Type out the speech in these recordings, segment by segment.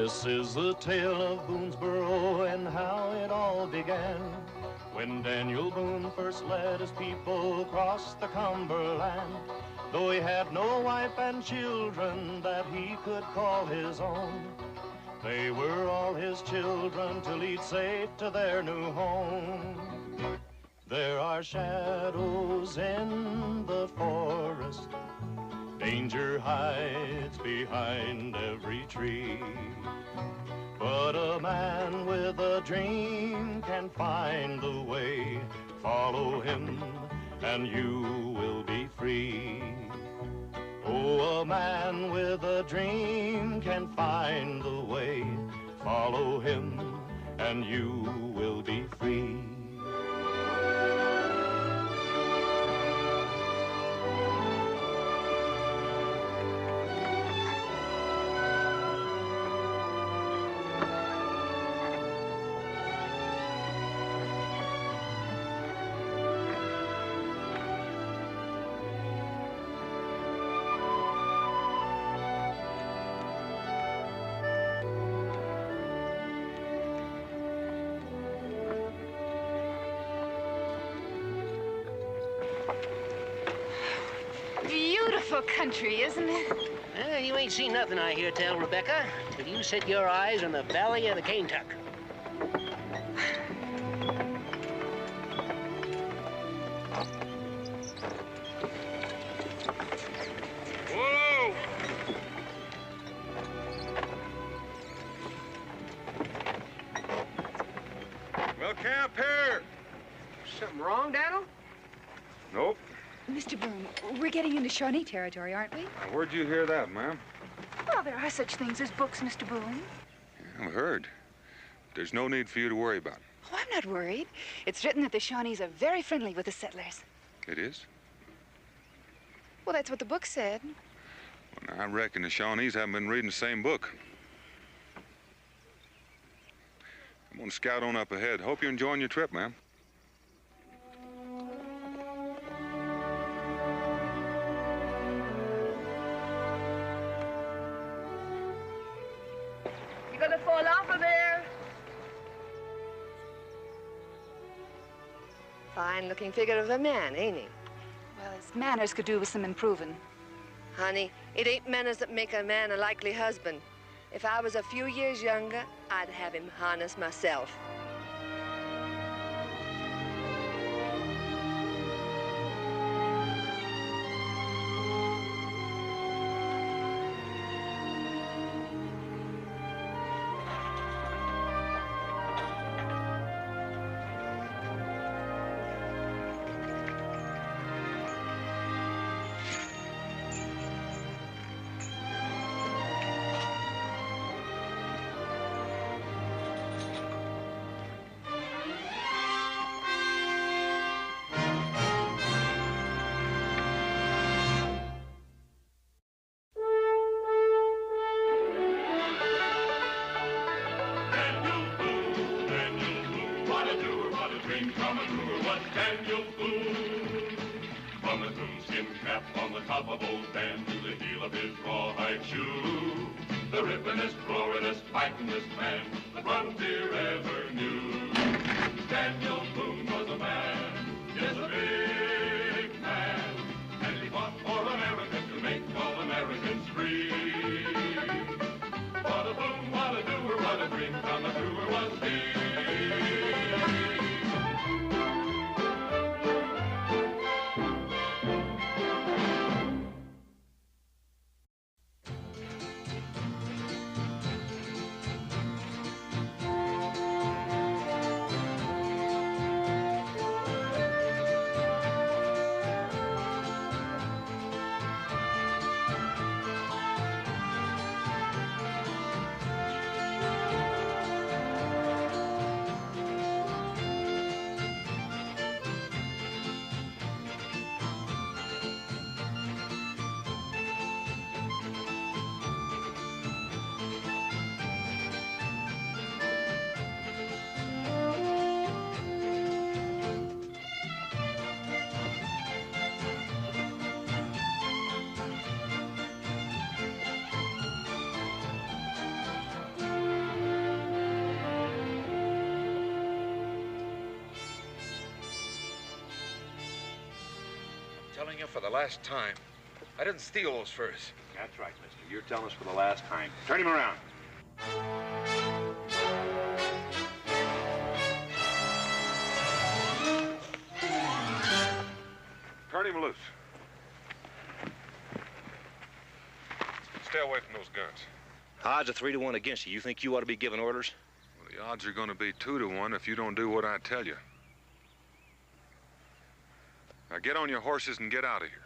This is the tale of Boonesboro and how it all began. When Daniel Boone first led his people across the Cumberland, though he had no wife and children that he could call his own, they were all his children to lead safe to their new home. There are shadows in the forest, danger hides behind every tree, but a man with a dream can find the way. Follow him and you will be free. Oh, a man with a dream can find the way. Follow him and you will be free. Beautiful country, isn't it? You ain't seen nothing, I hear tell, Rebecca, till you set your eyes on the valley of the Kaintuck. Whoa! Well, camp here. Something wrong, Daniel? Nope. Mr. Boone, we're getting into Shawnee territory, aren't we? Now, where'd you hear that, ma'am? Well, there are such things as books, Mr. Boone. I've heard. There's no need for you to worry about it. Oh, I'm not worried. It's written that the Shawnees are very friendly with the settlers. It is? Well, that's what the book said. Well, now, I reckon the Shawnees haven't been reading the same book. I'm gonna scout on up ahead. Hope you're enjoying your trip, ma'am. You're gonna fall off of there. Fine-looking figure of a man, ain't he? Well, his manners could do with some improving. Honey, it ain't manners that make a man a likely husband. If I was a few years younger, I'd have him harness myself. From the coonskin cap on the top of old Dan to the heel of his rawhide shoe, the rippenest, roaringest, fightingest man the frontier ever knew. Daniel Boone was a man, yes, a big man, and he fought for America to make all Americans free. What a Boone, what a doer, what a dream come truer was he. telling you for the last time. I didn't steal those furs. That's right, mister. You're telling us for the last time. Turn him around. Turn him loose. Stay away from those guns. Odds are 3 to 1 against you. You think you ought to be giving orders? Well, the odds are going to be 2 to 1 if you don't do what I tell you. Now get on your horses and get out of here.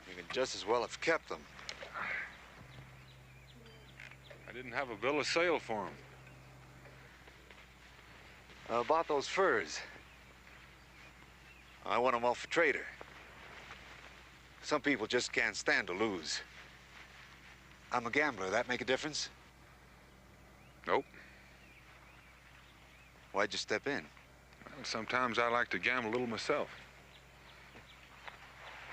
You could just as well have kept them. I didn't have a bill of sale for him. About those furs. I want them off a trader. Some people just can't stand to lose. I'm a gambler. That make a difference? Nope. Why'd you step in? Well, sometimes I like to gamble a little myself.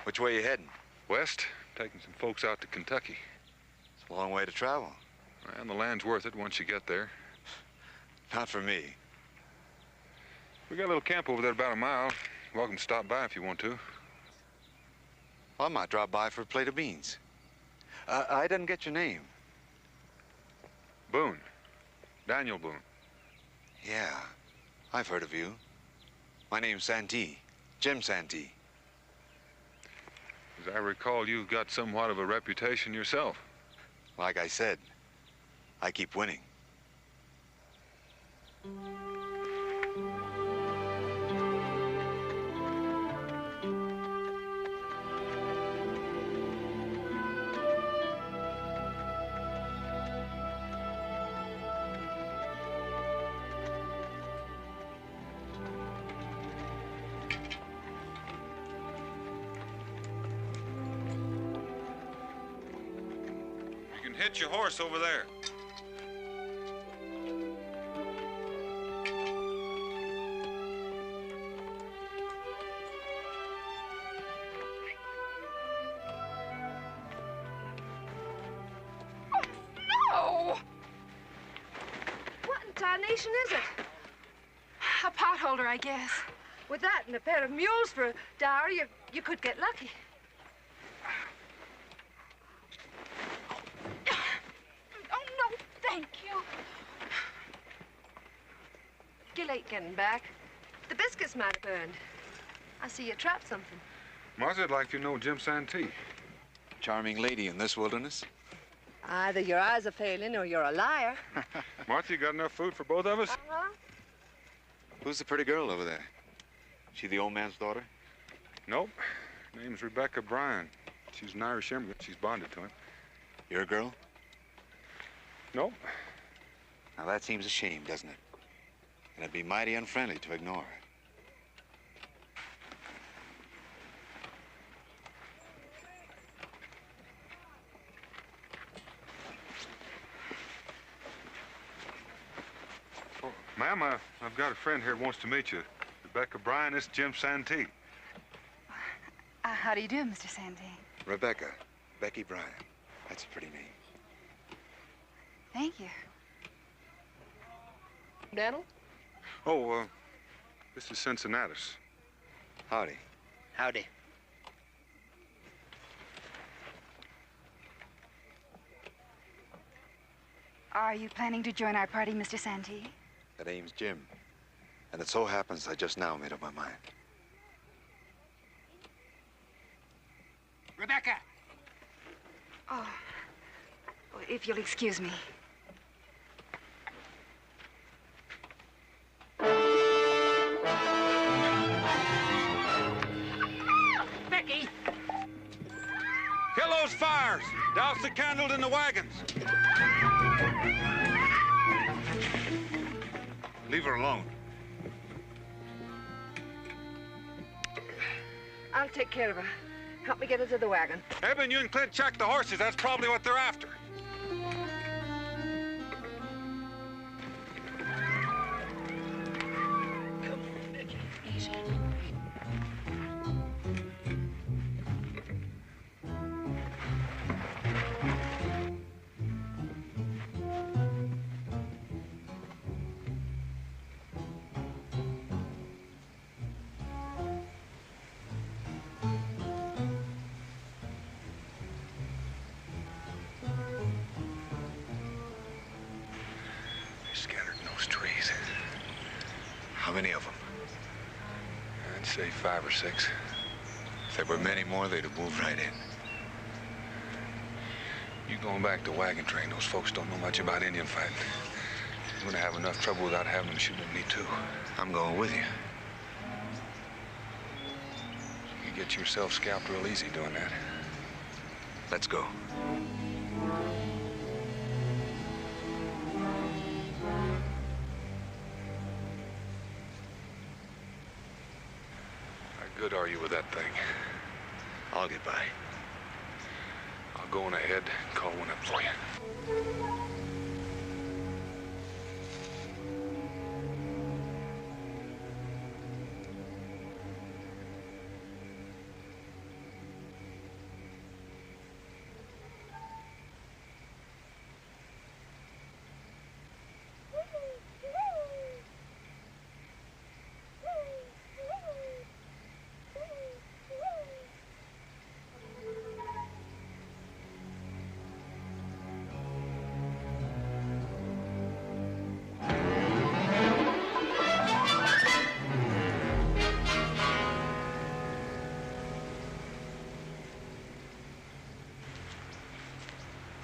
Which way you heading? West, taking some folks out to Kentucky. It's a long way to travel. And the land's worth it once you get there. Not for me. We got a little camp over there about a mile. Welcome to stop by if you want to. I might drop by for a plate of beans. I didn't get your name. Boone. Daniel Boone. Yeah, I've heard of you. My name's Santee. Jim Santee. As I recall, you've got somewhat of a reputation yourself. Like I said, I keep winning. You can hitch your horse over there. Oh, What in tarnation is it? a potholder, I guess. With that and a pair of mules for a dowry, you could get lucky. Oh, no, thank you. You're late getting back. The biscuits might have burned. I see you trapped something. Martha, I'd like to know Jim Santee. Charming lady in this wilderness. Either your eyes are failing or you're a liar. Martha, you got enough food for both of us? Uh-huh. Who's the pretty girl over there? She the old man's daughter? Nope. Name's Rebecca Bryan. She's an Irish immigrant. She's bonded to him. You're a girl? Nope. Now that seems a shame, doesn't it? And it'd be mighty unfriendly to ignore her. Oh, ma'am, I've got a friend here who wants to meet you. Rebecca Bryan, this is Jim Santee. How do you do, Mr. Santee? Rebecca. Becky Bryan. That's a pretty name. Thank you. Daniel? Oh, this is Cincinnatus. Howdy. Howdy. Are you planning to join our party, Mr. Santee? That name's Jim. And it so happens I just now made up my mind. Rebecca! Oh, if you'll excuse me. Becky! Kill those fires! Douse the candles in the wagons! Leave her alone. I'll take care of her. Help me get her to the wagon. Eben, you and Clint check the horses. That's probably what they're after. scattered in those trees. How many of them? I'd say 5 or 6. If there were many more, they'd have moved right in. You going back to wagon train, those folks don't know much about Indian fighting. You're gonna have enough trouble without having them shoot at me, too. I'm going with you. You get yourself scalped real easy doing that. Let's go. How good are you with that thing? I'll get by. I'll go on ahead and call one up for you.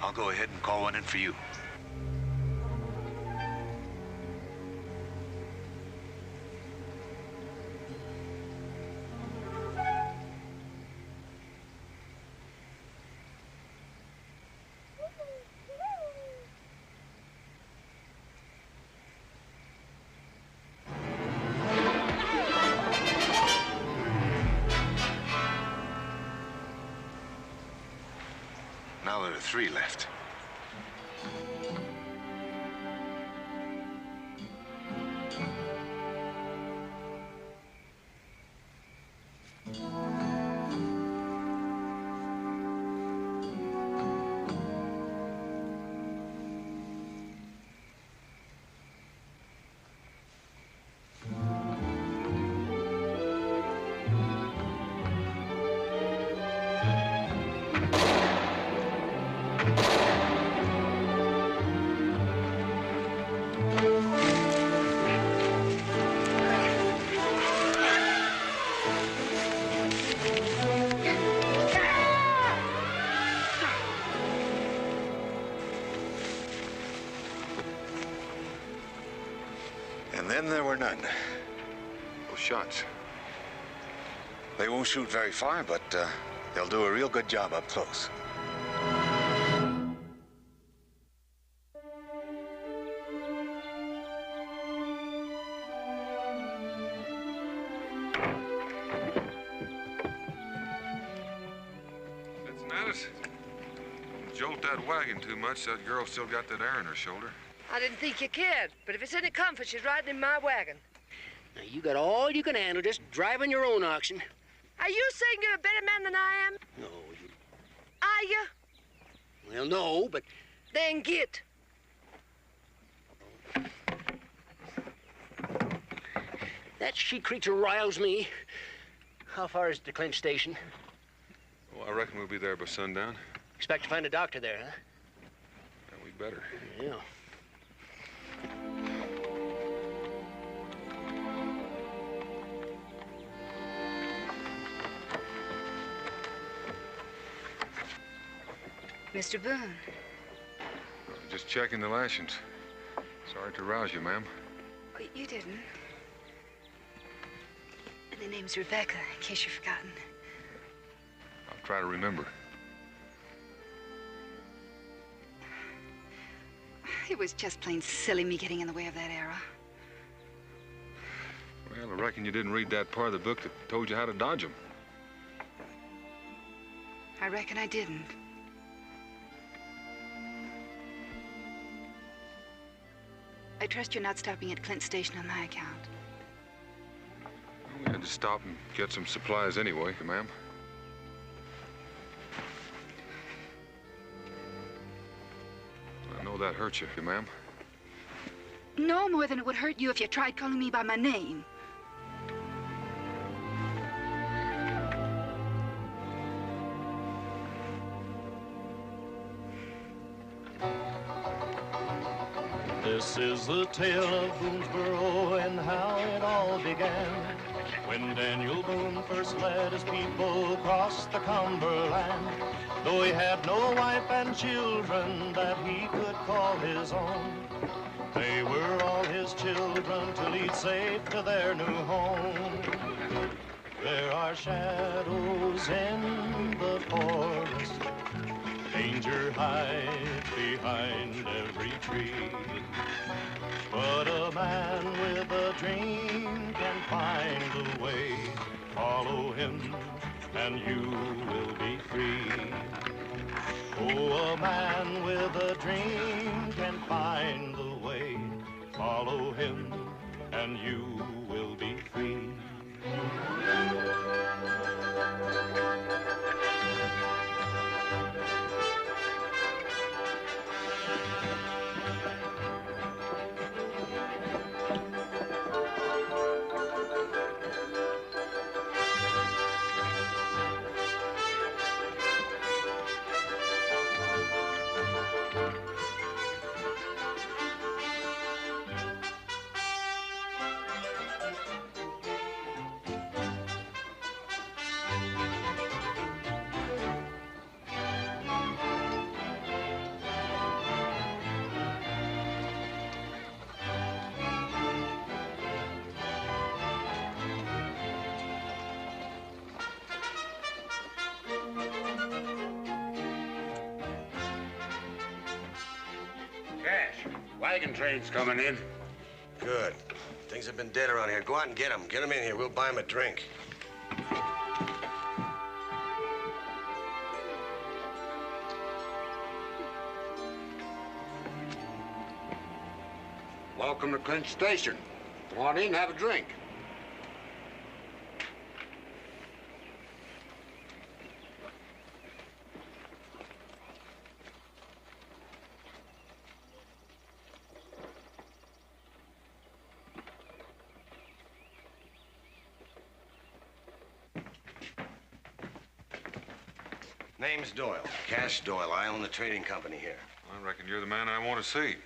I'll go ahead and call one in for you. Now there are 3 left. And then there were none. Those shots. They won't shoot very far, but they'll do a real good job up close. Cincinnatus, don't jolt that wagon too much. That girl still got that air in her shoulder. I didn't think you cared, but if it's any comfort, she's riding in my wagon. Now, you got all you can handle just driving your own oxen. Are you saying you're a better man than I am? No, you... Are you? Well, no, but... Then get. That she creature riles me. How far is it to Clint Station? Oh, I reckon we'll be there by sundown. Expect to find a doctor there, huh? Yeah, we better. Yeah. Mr. Boone. Just checking the lashings. Sorry to rouse you, ma'am. Oh, you didn't. The name's Rebecca, in case you've forgotten. I'll try to remember. It was just plain silly me getting in the way of that arrow. Well, I reckon you didn't read that part of the book that told you how to dodge them. I reckon I didn't. I trust you're not stopping at Clint Station on my account. We had to stop and get some supplies anyway, ma'am. I know that hurt you, ma'am. No more than it would hurt you if you tried calling me by my name. This is the tale of Boonesboro and how it all began. When Daniel Boone first led his people across the Cumberland, though he had no wife and children that he could call his own, they were all his children to lead safe to their new home. There are shadows in the forest, danger hides behind every tree. But a man with a dream can find a way. Follow him and you will be free. Oh, a man with a dream can find the way. Follow him and you will be free. Wagon train's coming in. Good. Things have been dead around here. Go out and get them. Get them in here. We'll buy them a drink. Welcome to Clinch Station. Come on in, have a drink. Name's Doyle. Cash Doyle. I own the trading company here. I reckon you're the man I want to see.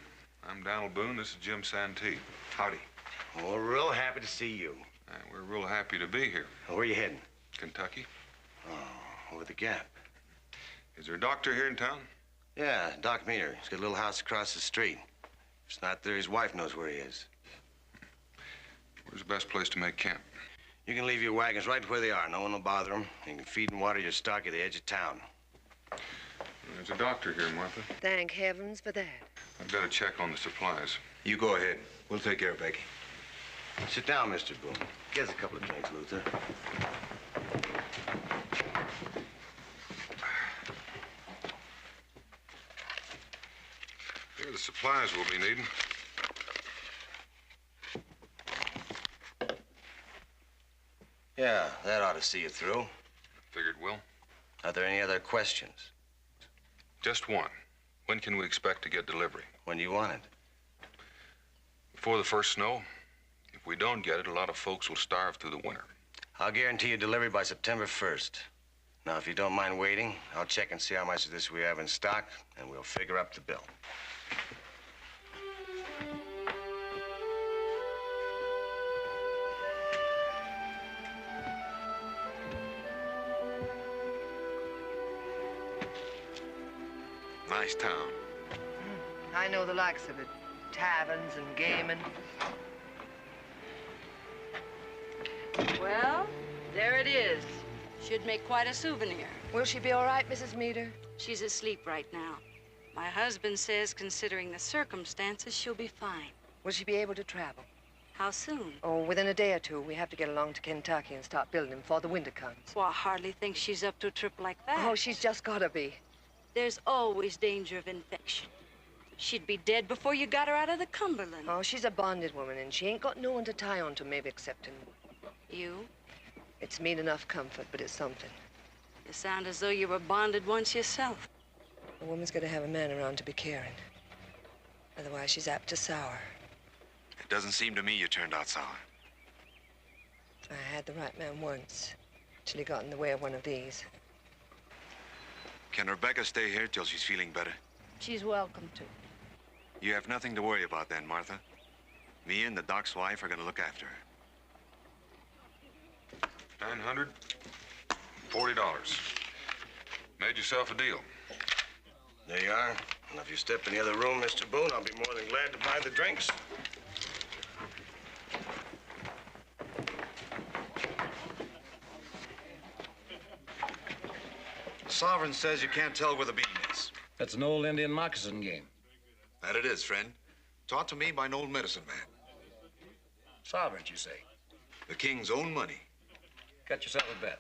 I'm Donald Boone. This is Jim Santee. Howdy. Well, we're real happy to see you. We're real happy to be here. Where are you heading? Kentucky. Oh, over the Gap. Is there a doctor here in town? Yeah, Doc Meter. He's got a little house across the street. If it's not there, his wife knows where he is. Where's the best place to make camp? You can leave your wagons right where they are. No one will bother them. You can feed and water your stock at the edge of town. There's a doctor here, Martha. Thank heavens for that. I've got to check on the supplies. You go ahead. We'll take care of Becky. Sit down, Mr. Boone. Get us a couple of drinks, Luther. Here are the supplies we'll be needing. Yeah, that ought to see you through. Figured will. Are there any other questions? Just one. When can we expect to get delivery? When do you want it? Before the first snow. If we don't get it, a lot of folks will starve through the winter. I'll guarantee you delivery by September 1st. Now, if you don't mind waiting, I'll check and see how much of this we have in stock, and we'll figure up the bill. Nice town. I know the likes of it. Taverns and gaming. Well, there it is. Should make quite a souvenir. Will she be all right, Mrs. Meter? She's asleep right now. My husband says, considering the circumstances, she'll be fine. Will she be able to travel? How soon? Oh, within a day or two. We have to get along to Kentucky and start building before the winter comes. Well, I hardly think she's up to a trip like that. Oh, she's just gotta be. There's always danger of infection. She'd be dead before you got her out of the Cumberland. Oh, she's a bonded woman, and she ain't got no one to tie on to, maybe excepting you. It's mean enough comfort, but it's something. You sound as though you were bonded once yourself. A woman's got to have a man around to be caring. Otherwise, she's apt to sour. It doesn't seem to me you turned out sour. I had the right man once, till he got in the way of one of these. Can Rebecca stay here till she's feeling better? She's welcome to. You have nothing to worry about then, Martha. Me and the doc's wife are going to look after her. $940. Made yourself a deal. There you are. And if you step in the other room, Mr. Boone, I'll be more than glad to buy the drinks. Sovereign says you can't tell where the bean is. That's an old Indian moccasin game. That it is, friend. Taught to me by an old medicine man. Sovereign, you say? The king's own money. Got yourself a bet.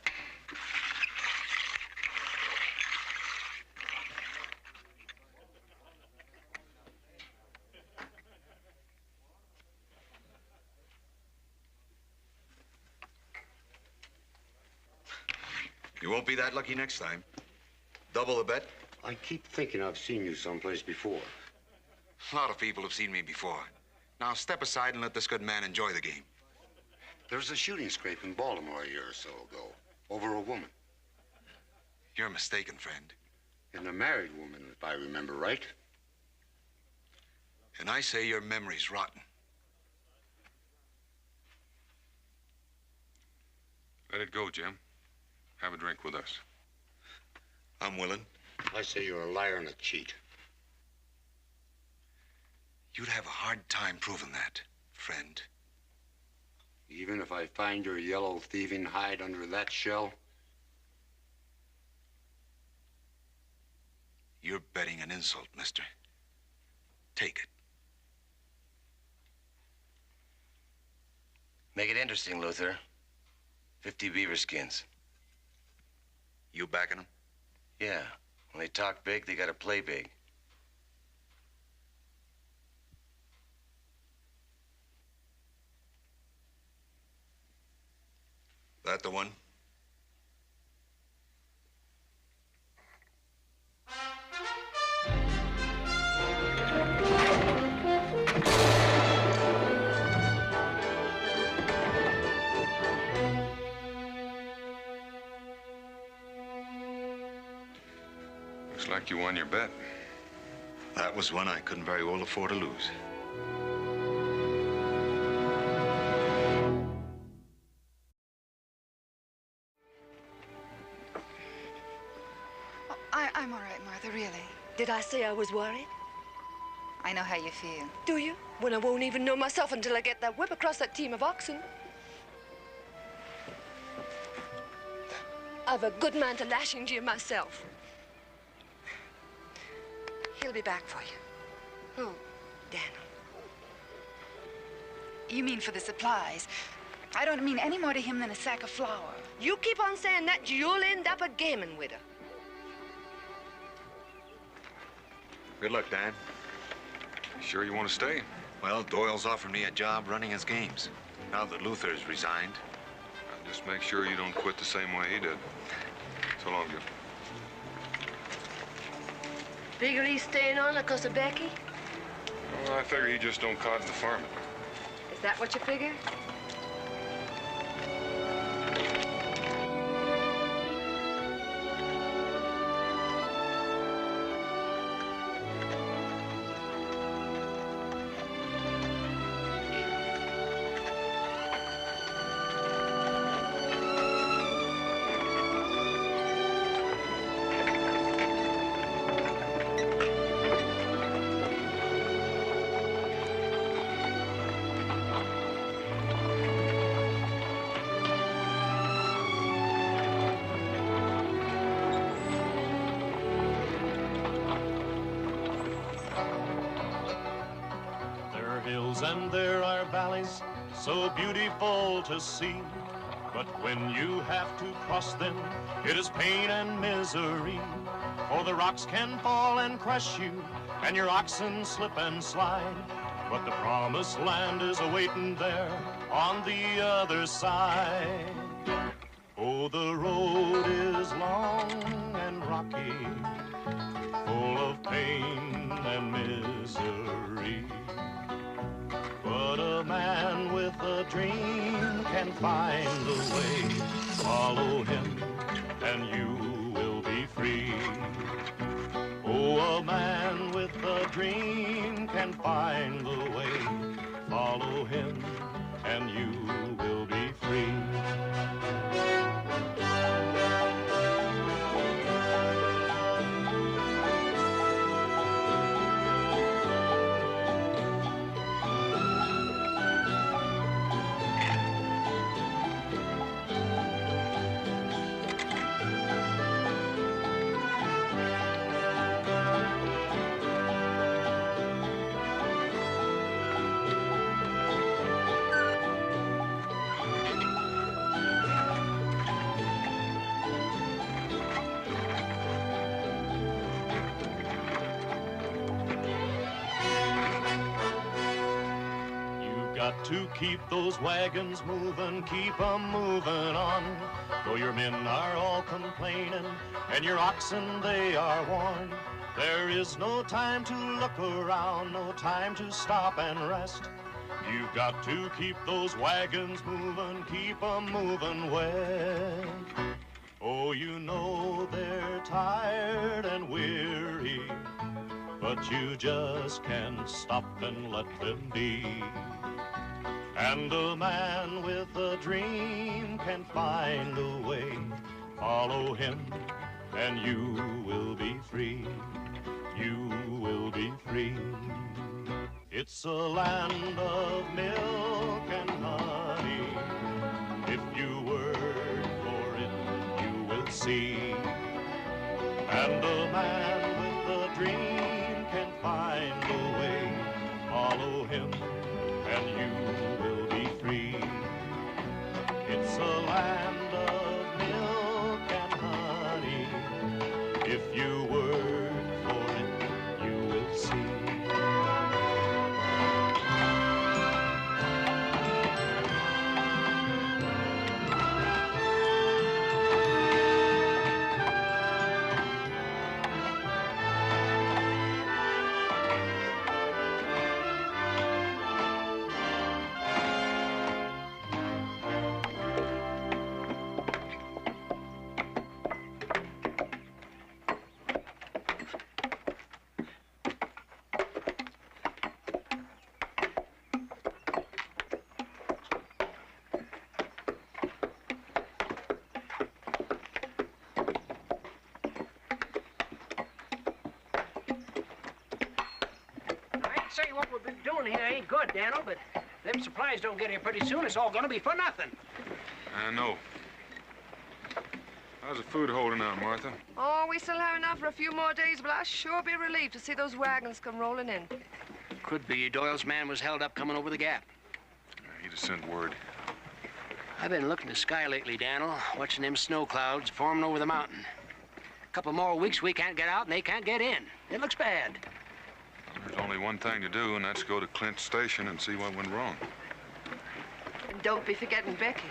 You won't be that lucky next time. Double the bet. I keep thinking I've seen you someplace before. A lot of people have seen me before. Now step aside and let this good man enjoy the game. There was a shooting scrape in Baltimore a year or so ago over a woman. You're mistaken, friend. And a married woman, if I remember right. And I say your memory's rotten. Let it go, Jim. Have a drink with us. I'm willing. I say you're a liar and a cheat. You'd have a hard time proving that, friend. Even if I find your yellow thieving hide under that shell? You're betting an insult, mister. Take it. Make it interesting, Luther. 50 beaver skins. You backing them? Yeah. When they talk big, they gotta play big. That the one? Looks like you won your bet. That was one I couldn't very well afford to lose. I'm all right, Martha, really. Did I say I was worried? I know how you feel. Do you? When I won't even know myself until I get that whip across that team of oxen. I've a good man to lash into you myself. He'll be back for you. Who? Daniel. You mean for the supplies? I don't mean any more to him than a sack of flour. You keep on saying that, you'll end up a gaming with her. Good luck, Dan. Sure you want to stay? Well, Doyle's offered me a job running his games. Now that Luther's resigned. Now, just make sure you don't quit the same way he did. So long, Jim. Figure he's staying on because of Becky? Well, I figure he just don't cotton the farming. Is that what you figure? And there are valleys so beautiful to see, but when you have to cross them, it is pain and misery. For the rocks can fall and crush you, and your oxen slip and slide, but the promised land is awaiting there on the other side. Oh, the road is long and rocky, full of pain and misery. But a man with a dream can find a way. Follow him and you will be free. Oh, a man with a dream can find the way. Follow him and you will be free. Got to keep those wagons moving, keep 'em moving on. Though your men are all complaining and your oxen they are worn, there is no time to look around, no time to stop and rest. You've got to keep those wagons moving, keep 'em moving west. Oh, you know they're tired and weary, but you just can't stop and let them be. And a man with a dream can find a way. Follow him and you will be free. You will be free. It's a land of milk and honey. If you work for it, you will see. And a man with a dream can find a way. Follow him and you will be free. It's a land of milk and honey. If you work for it, you will see. Say what we've been doing here ain't good, Daniel, but them supplies don't get here pretty soon. It's all gonna be for nothing. I know. How's the food holding out, Martha? Oh, we still have enough for a few more days, but I'll sure be relieved to see those wagons come rolling in. Could be Doyle's man was held up coming over the gap. He'd have sent word. I've been looking at the sky lately, Daniel, watching them snow clouds forming over the mountain. A couple more weeks we can't get out and they can't get in. It looks bad. There's only one thing to do, and that's go to Clint's station and see what went wrong. And don't be forgetting Becky.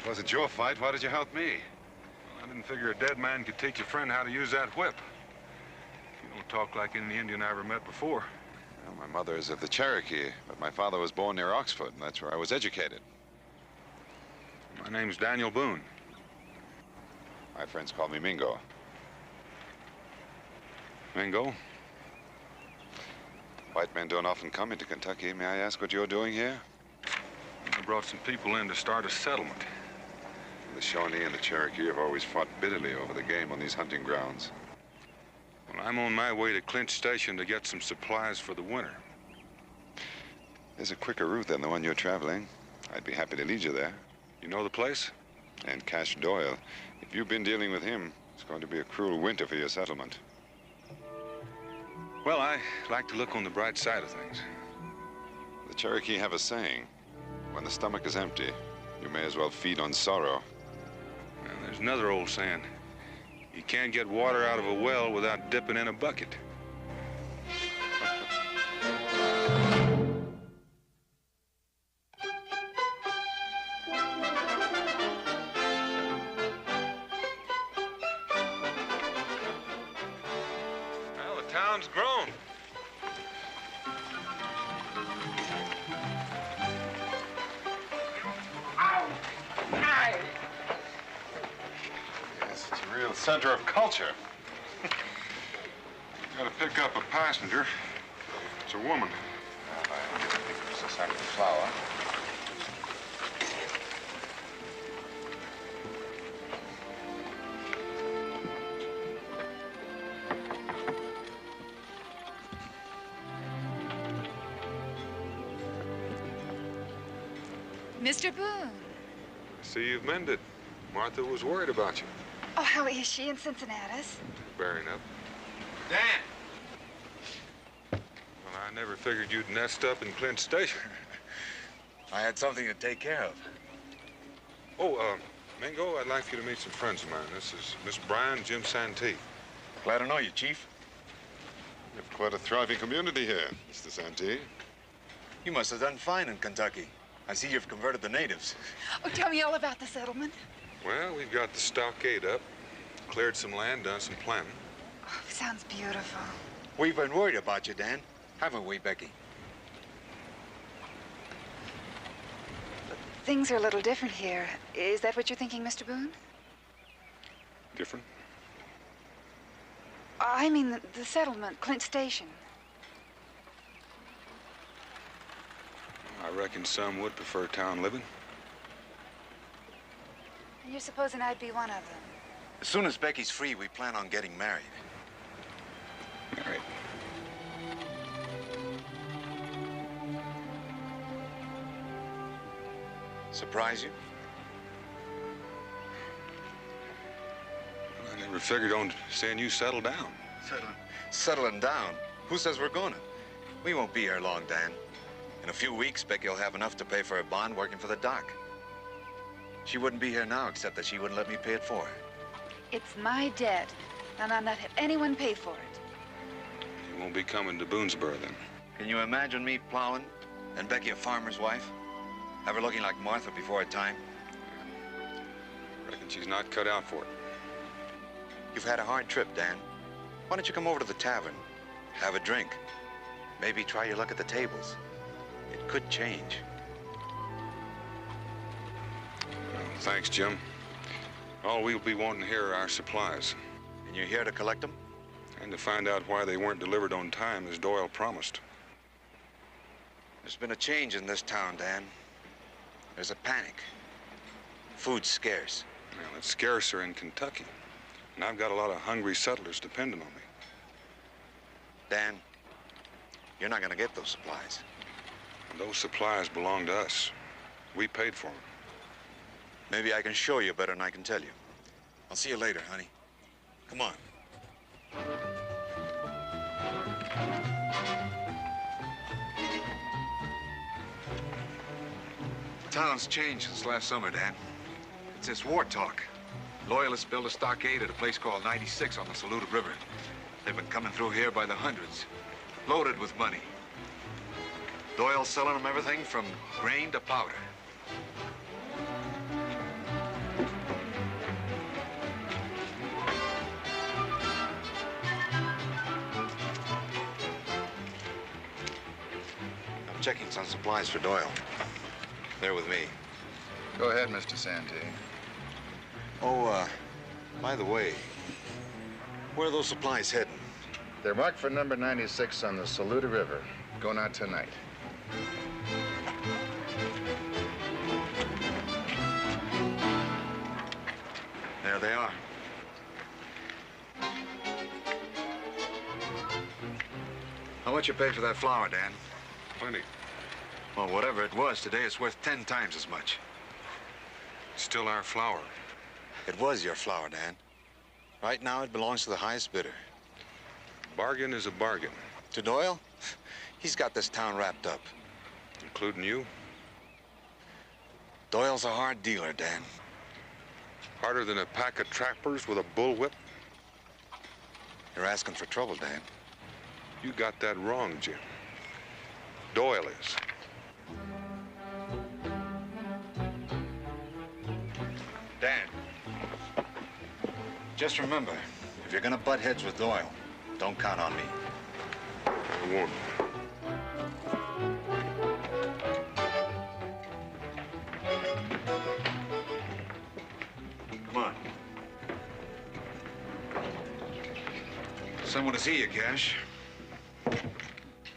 It wasn't your fight. Why did you help me? Well, I didn't figure a dead man could teach a friend how to use that whip. You don't talk like any Indian I ever met before. Well, my mother is of the Cherokee, but my father was born near Oxford, and that's where I was educated. My name's Daniel Boone. My friends call me Mingo. Mingo? White men don't often come into Kentucky. May I ask what you're doing here? I brought some people in to start a settlement. The Shawnee and the Cherokee have always fought bitterly over the game on these hunting grounds. Well, I'm on my way to Clint Station to get some supplies for the winter. There's a quicker route than the one you're traveling. I'd be happy to lead you there. You know the place? And Cash Doyle. If you've been dealing with him, it's going to be a cruel winter for your settlement. Well, I like to look on the bright side of things. The Cherokee have a saying. When the stomach is empty, you may as well feed on sorrow. Well, there's another old saying. You can't get water out of a well without dipping in a bucket. Well, the town's grown. Yes, it's a real center of culture. Got to pick up a passenger. It's a woman. I think it's a sack of flour. Mr. Boone. See, you've mended. Martha was worried about you. Oh, how is she in Cincinnatus? Bearing up. Dan! Well, I never figured you'd nest up in Clint Station. I had something to take care of. Oh, Mingo, I'd like you to meet some friends of mine. This is Miss Bryan, Jim Santee. Glad to know you, Chief. We have quite a thriving community here, Mr. Santee. You must have done fine in Kentucky. I see you've converted the natives. Oh, tell me all about the settlement. Well, we've got the stockade up, cleared some land, done some planting. Oh, sounds beautiful. We've been worried about you, Dan. Haven't we, Becky? Things are a little different here. Is that what you're thinking, Mr. Boone? Different? I mean the settlement, Clint Station. I reckon some would prefer town living. And you're supposing I'd be one of them? As soon as Becky's free, we plan on getting married. Married? Surprise you? I never figured on seeing you settle down. Settling down? Who says we're gonna? We won't be here long, Dan. In a few weeks, Becky will have enough to pay for her bond working for the dock. She wouldn't be here now except that she wouldn't let me pay it for her. It's my debt, and I'll not have anyone pay for it. You won't be coming to Boonesboro then. Can you imagine me plowing and Becky a farmer's wife? Ever looking like Martha before her time? Reckon she's not cut out for it. You've had a hard trip, Dan. Why don't you come over to the tavern, have a drink, maybe try your luck at the tables? It could change. Well, thanks, Jim. All we'll be wanting here are our supplies. And you're here to collect them? And to find out why they weren't delivered on time as Doyle promised. There's been a change in this town, Dan. There's a panic. Food's scarce. Well, it's scarcer in Kentucky. And I've got a lot of hungry settlers depending on me. Dan, you're not gonna get those supplies. And those supplies belong to us. We paid for them. Maybe I can show you better than I can tell you. I'll see you later, honey. Come on. The town's changed since last summer, Dan. It's this war talk. Loyalists built a stockade at a place called 96 on the Saluda River. They've been coming through here by the hundreds, loaded with money. Doyle's selling them everything from grain to powder. checking some supplies for Doyle. They're with me. Go ahead, Mr. Santee. Oh, by the way, where are those supplies heading? They're marked for number 96 on the Saluda River. Going out tonight. There they are. How much you paid for that flour, Dan? Plenty. Well, whatever it was, today it's worth 10 times as much. It's still our flour. It was your flour, Dan. Right now, it belongs to the highest bidder. Bargain is a bargain. To Doyle? He's got this town wrapped up. Including you? Doyle's a hard dealer, Dan. Harder than a pack of trappers with a bullwhip? You're asking for trouble, Dan. You got that wrong, Jim. Doyle is. Dan, just remember, if you're gonna butt heads with Doyle, don't count on me. I won't. Come on. Someone to see you, Cash.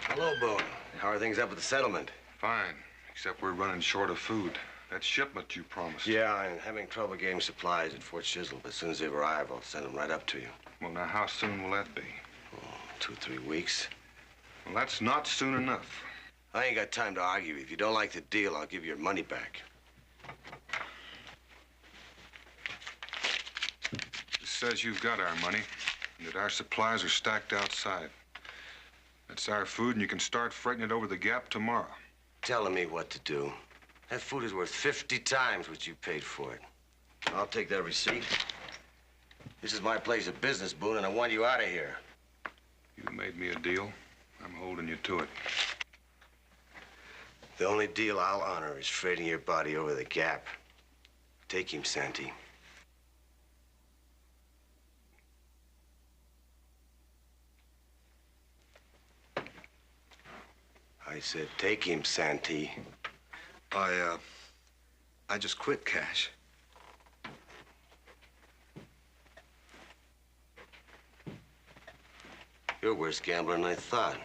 Hello, Boone. How are things up at the settlement? Fine, except we're running short of food. That shipment you promised. Yeah, I'm having trouble getting supplies at Fort Chisholm. As soon as they arrive, I'll send them right up to you. Well, now, how soon will that be? Oh, 2-3 weeks. Well, that's not soon enough. I ain't got time to argue. If you don't like the deal, I'll give you your money back. This says you've got our money, and that our supplies are stacked outside. That's our food, and you can start freighting it over the gap tomorrow. Telling me what to do. That food is worth 50 times what you paid for it. I'll take that receipt. This is my place of business, Boone, and I want you out of here. You made me a deal. I'm holding you to it. The only deal I'll honor is freighting your body over the gap. Take him, Santee. I said, take him, Santee. I just quit, Cash. You're a worse gambler than I thought.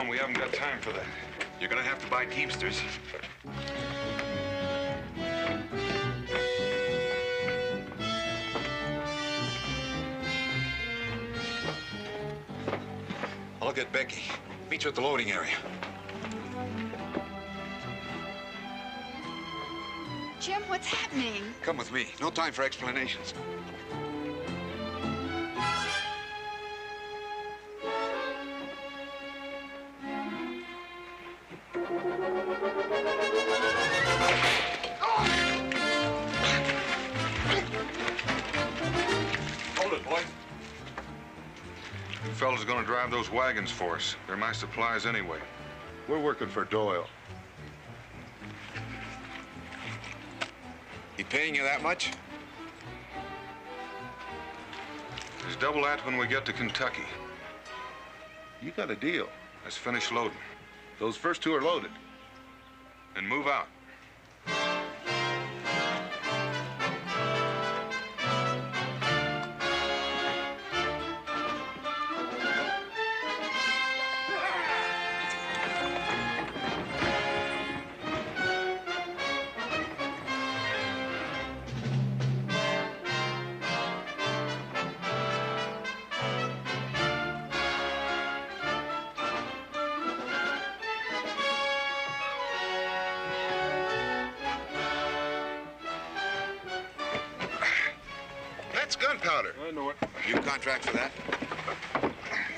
We haven't got time for that. You're gonna have to buy Teamsters. I'll get Becky. Meet you at the loading area. Jim, what's happening? Come with me. No time for explanations. Fellas are gonna drive those wagons for us. They're my supplies anyway. We're working for Doyle. He paying you that much? There's double that when we get to Kentucky. You got a deal. Let's finish loading. Those first two are loaded. And move out. That's gunpowder. I know it. You contract for that?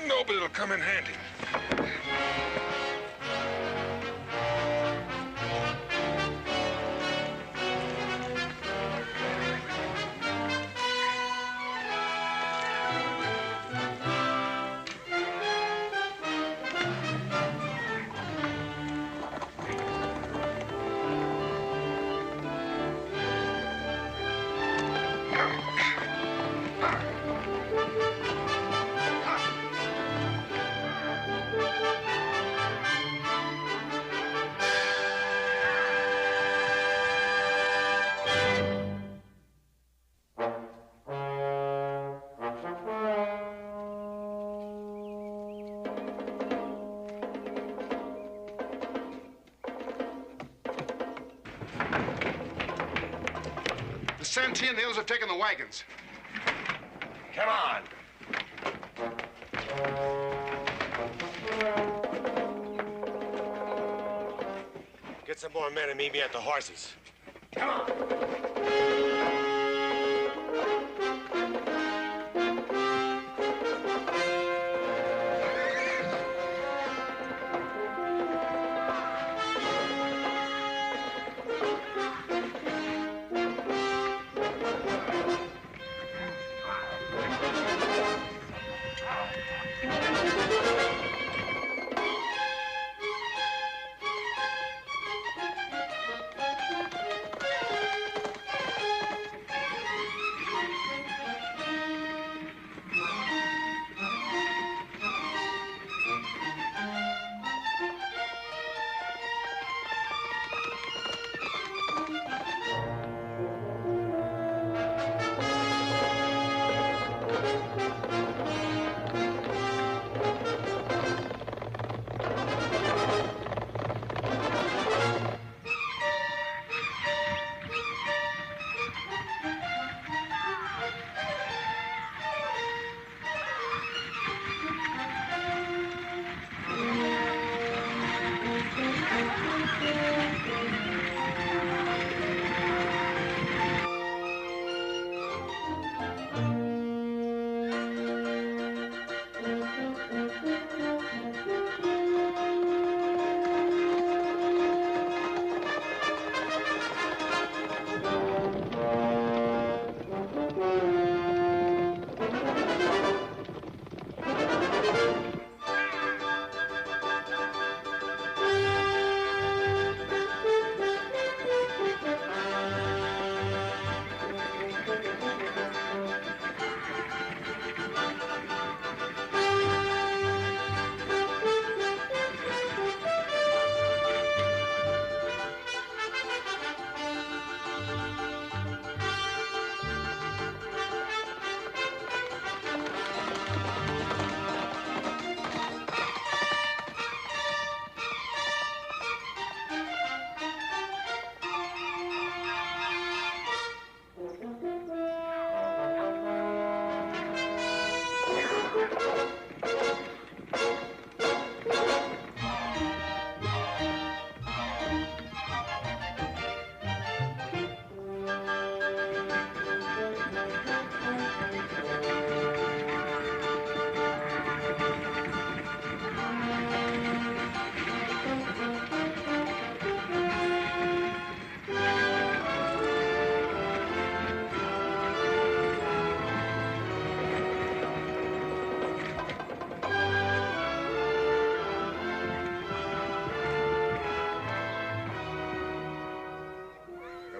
No, but it'll come in handy. The Santee and the Hills have taken the wagons. Come on. Get some more men and meet me at the horses. Come on.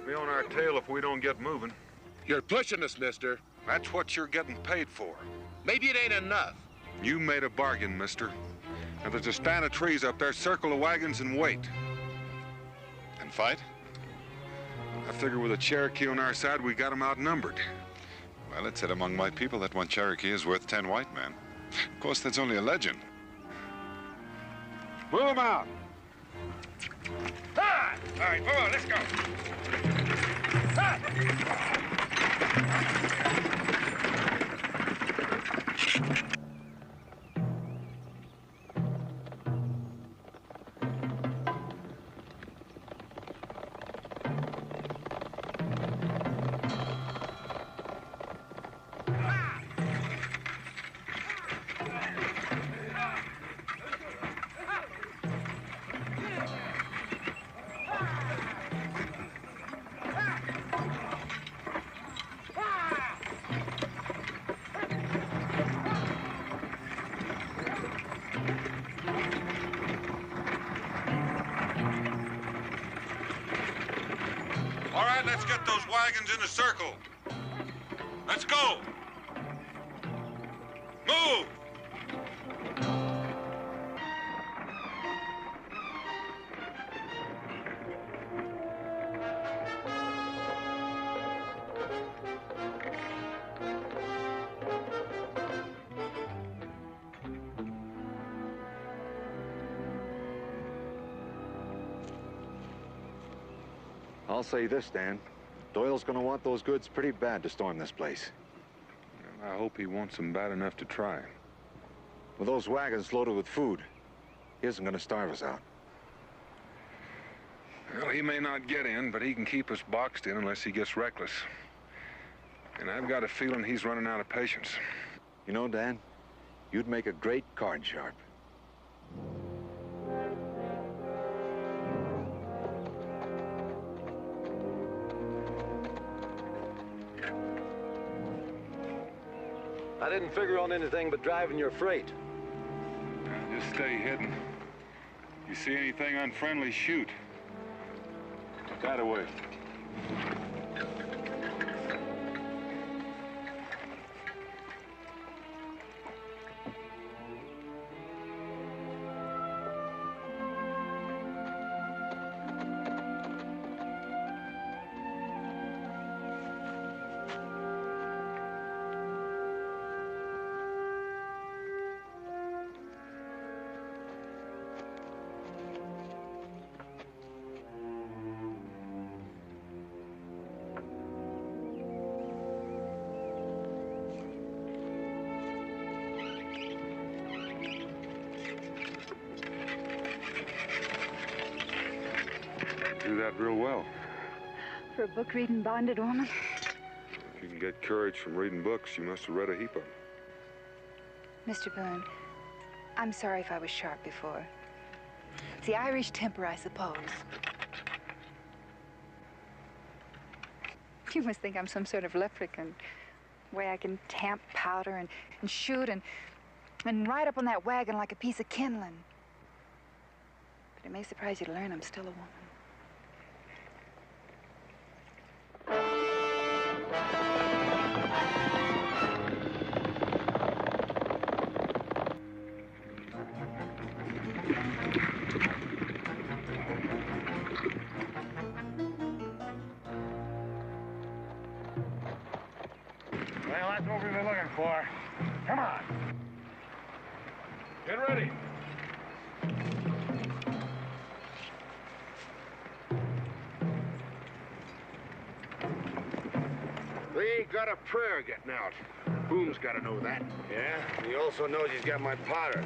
Be on our tail if we don't get moving. You're pushing us, mister. That's what you're getting paid for. Maybe it ain't enough. You made a bargain, mister. Now there's a stand of trees up there. Circle the wagons and wait. And fight? I figure with a Cherokee on our side, we got them outnumbered. Well, it's said among my people that one Cherokee is worth 10 white men. Of course, that's only a legend. Move them out. Ah! All right, move on, let's go. Ah! All right, let's get those wagons in a circle. Let's go. Move! I'll say this, Dan. Doyle's gonna want those goods pretty bad to storm this place. I hope he wants them bad enough to try. With those wagons loaded with food, he isn't gonna starve us out. Well, he may not get in, but he can keep us boxed in unless he gets reckless. And I've got a feeling he's running out of patience. You know, Dan, you'd make a great card sharp. I didn't figure on anything but driving your freight. Just stay hidden. You see anything unfriendly, shoot. That away. Do that real well. For a book-reading bonded woman? If you can get courage from reading books, you must have read a heap of them. Mr. Boone, I'm sorry if I was sharp before. It's the Irish temper, I suppose. You must think I'm some sort of leprechaun. The way I can tamp powder and shoot and ride up on that wagon like a piece of kindling. But it may surprise you to learn I'm still a woman. Well, that's what we've been looking for. Come on. Get ready. We got a prayer getting out. Boone's got to know that. Yeah? He also knows he's got my powder.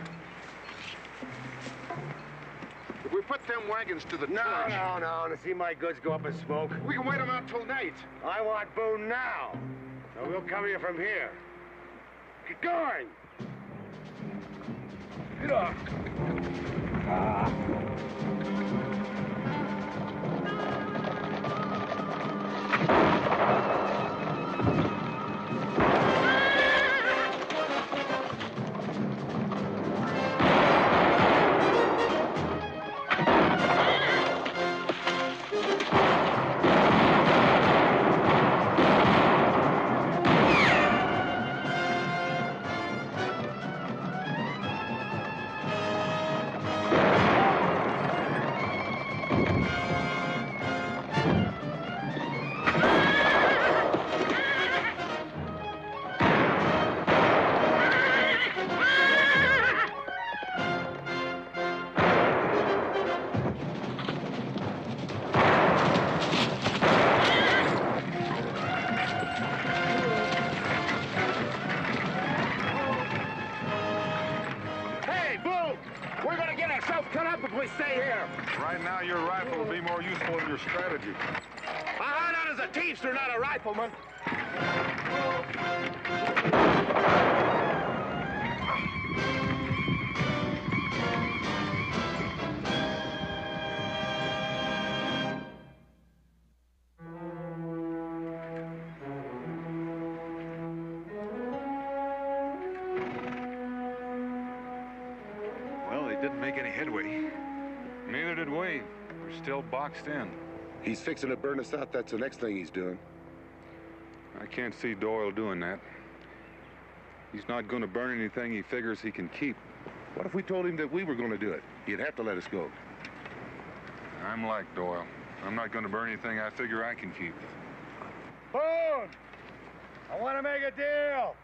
If we put them wagons to the No, torch... no. To see my goods go up in smoke. We can wait them out till night. I want Boone now. So we'll cover you from here. Get going! Get off. Cut up if we stay here. Right now, your rifle will be more useful in your strategy. I hired out as a teamster, not a rifleman. Well, they didn't make any headway. Neither did we. We're still boxed in. He's fixing to burn us out. That's the next thing he's doing. I can't see Doyle doing that. He's not going to burn anything he figures he can keep. What if we told him that we were going to do it? He'd have to let us go. I'm like Doyle. I'm not going to burn anything I figure I can keep. Boone! I want to make a deal.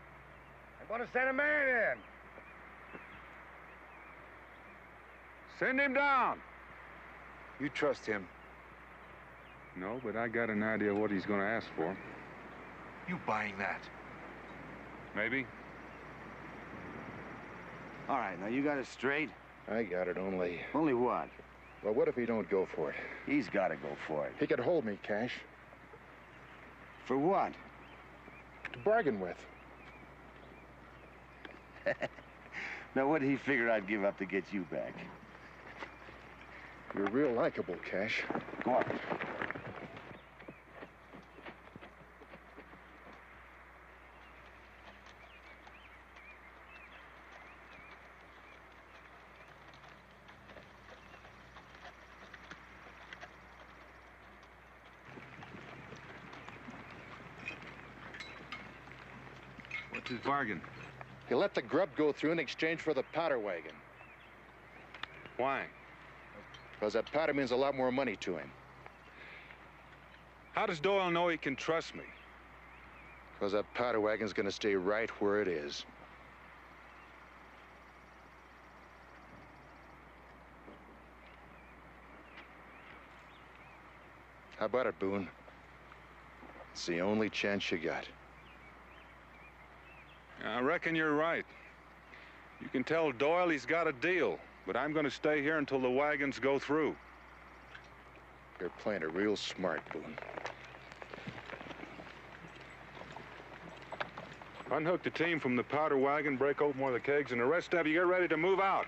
I'm going to send a man in. Send him down. You trust him? No, but I got an idea what he's going to ask for. You buying that? Maybe. All right, now you got it straight? I got it, only... Only what? Well, what if he don't go for it? He's got to go for it. He could hold me, Cash. For what? To bargain with. Now, what did he figure I'd give up to get you back? You're real likable, Cash. Go on. What's his bargain? He let the grub go through in exchange for the powder wagon. Why? Because that powder means a lot more money to him. How does Doyle know he can trust me? Because that powder wagon's gonna stay right where it is. How about it, Boone? It's the only chance you got. I reckon you're right. You can tell Doyle he's got a deal, but I'm going to stay here until the wagons go through. You're playing it real smart, Boone. Unhook the team from the powder wagon, break open one of the kegs, and the rest of you get ready to move out.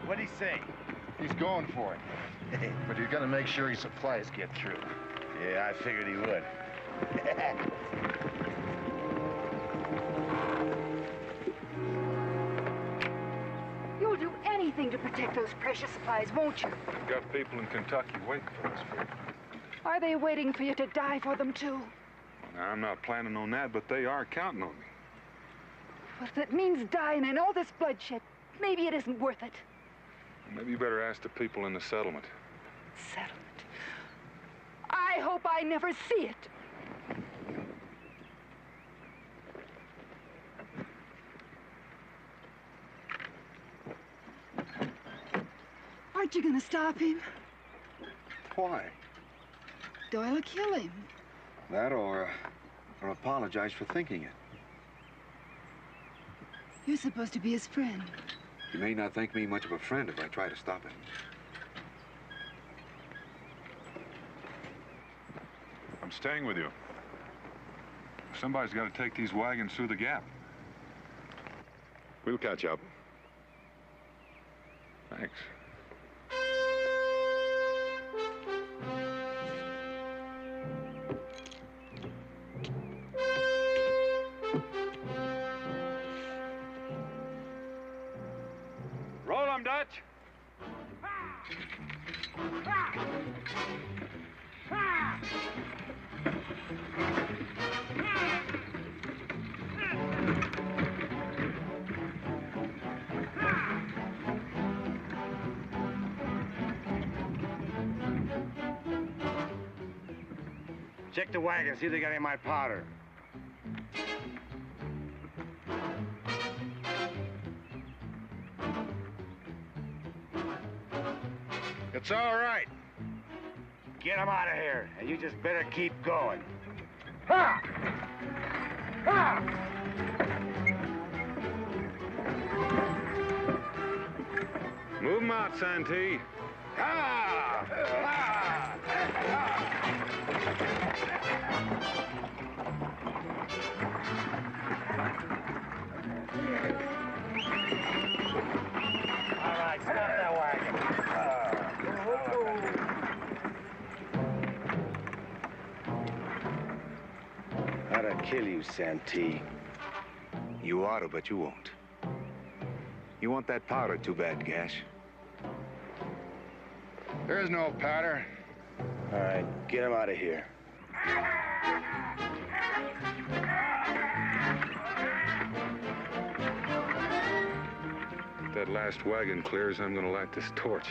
What'd he say? He's going for it. But he's gonna make sure his supplies get through. Yeah, I figured he would. You'll do anything to protect those precious supplies, won't you? We've got people in Kentucky waiting for us. Are they waiting for you to die for them, too? Now, I'm not planning on that, but they are counting on me. Well, if it means dying in all this bloodshed, maybe it isn't worth it. Maybe you better ask the people in the settlement. Settlement? I hope I never see it. Aren't you gonna stop him? Why? Doyle'll kill him. That or apologize for thinking it. You're supposed to be his friend. You may not think me much of a friend if I try to stop it. I'm staying with you. Somebody's got to take these wagons through the gap. We'll catch up. Thanks. Roll 'em, Dutch. Check the wagon, see if they got any of my powder. It's all right. Get them out of here, and you just better keep going. Ha! Ha! Move them out, Santee. Ha! Ha! Ha! kill you, Santee. You oughta, but you won't. You want that powder too bad, Gash. There is no powder. All right, get him out of here. If that last wagon clears, I'm gonna light this torch.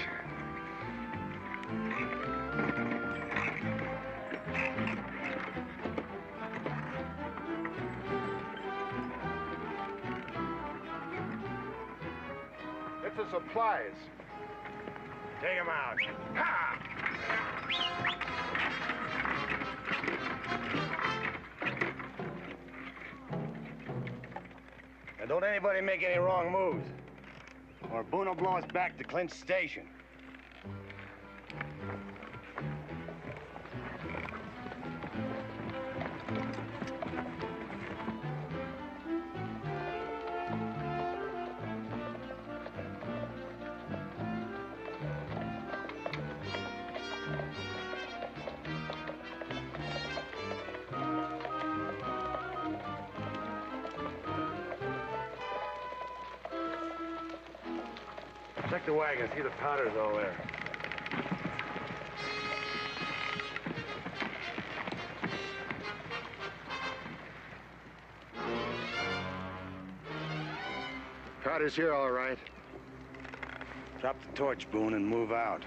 It's the supplies. Take him out. Ha! And don't anybody make any wrong moves, or Boone will blow us back to Clint's station. Check the wagon, see the powder's all there. Powder's here, all right. Drop the torch, Boone, and move out.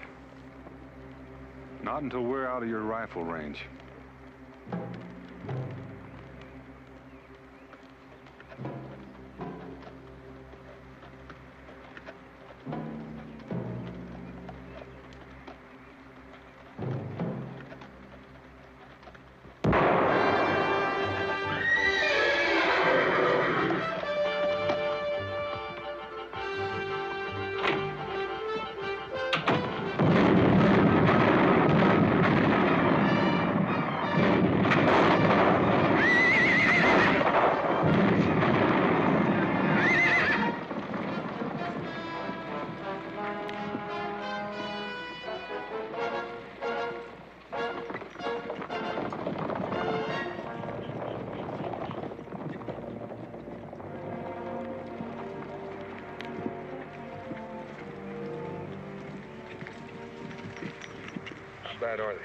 Not until we're out of your rifle range. How bad are they?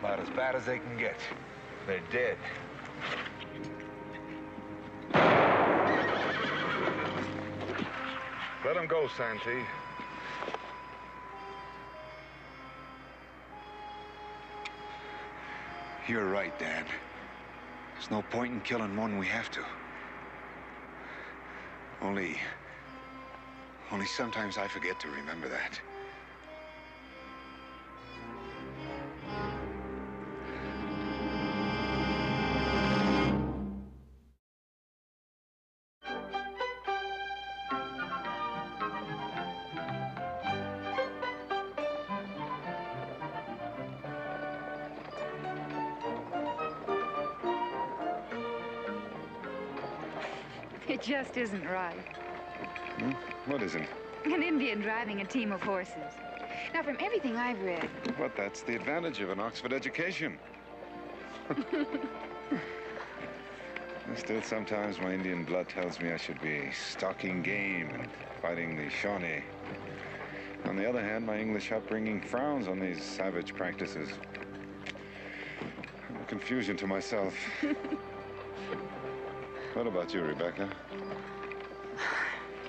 About as bad as they can get. They're dead. Let them go, Santee. You're right, Dad. There's no point in killing one we have to. Only sometimes I forget to remember that. It just isn't right. What isn't? An Indian driving a team of horses. Now, from everything I've read... But that's the advantage of an Oxford education. Still, sometimes my Indian blood tells me I should be stalking game and fighting the Shawnee. On the other hand, my English upbringing frowns on these savage practices. I'm a confusion to myself. What about you, Rebecca?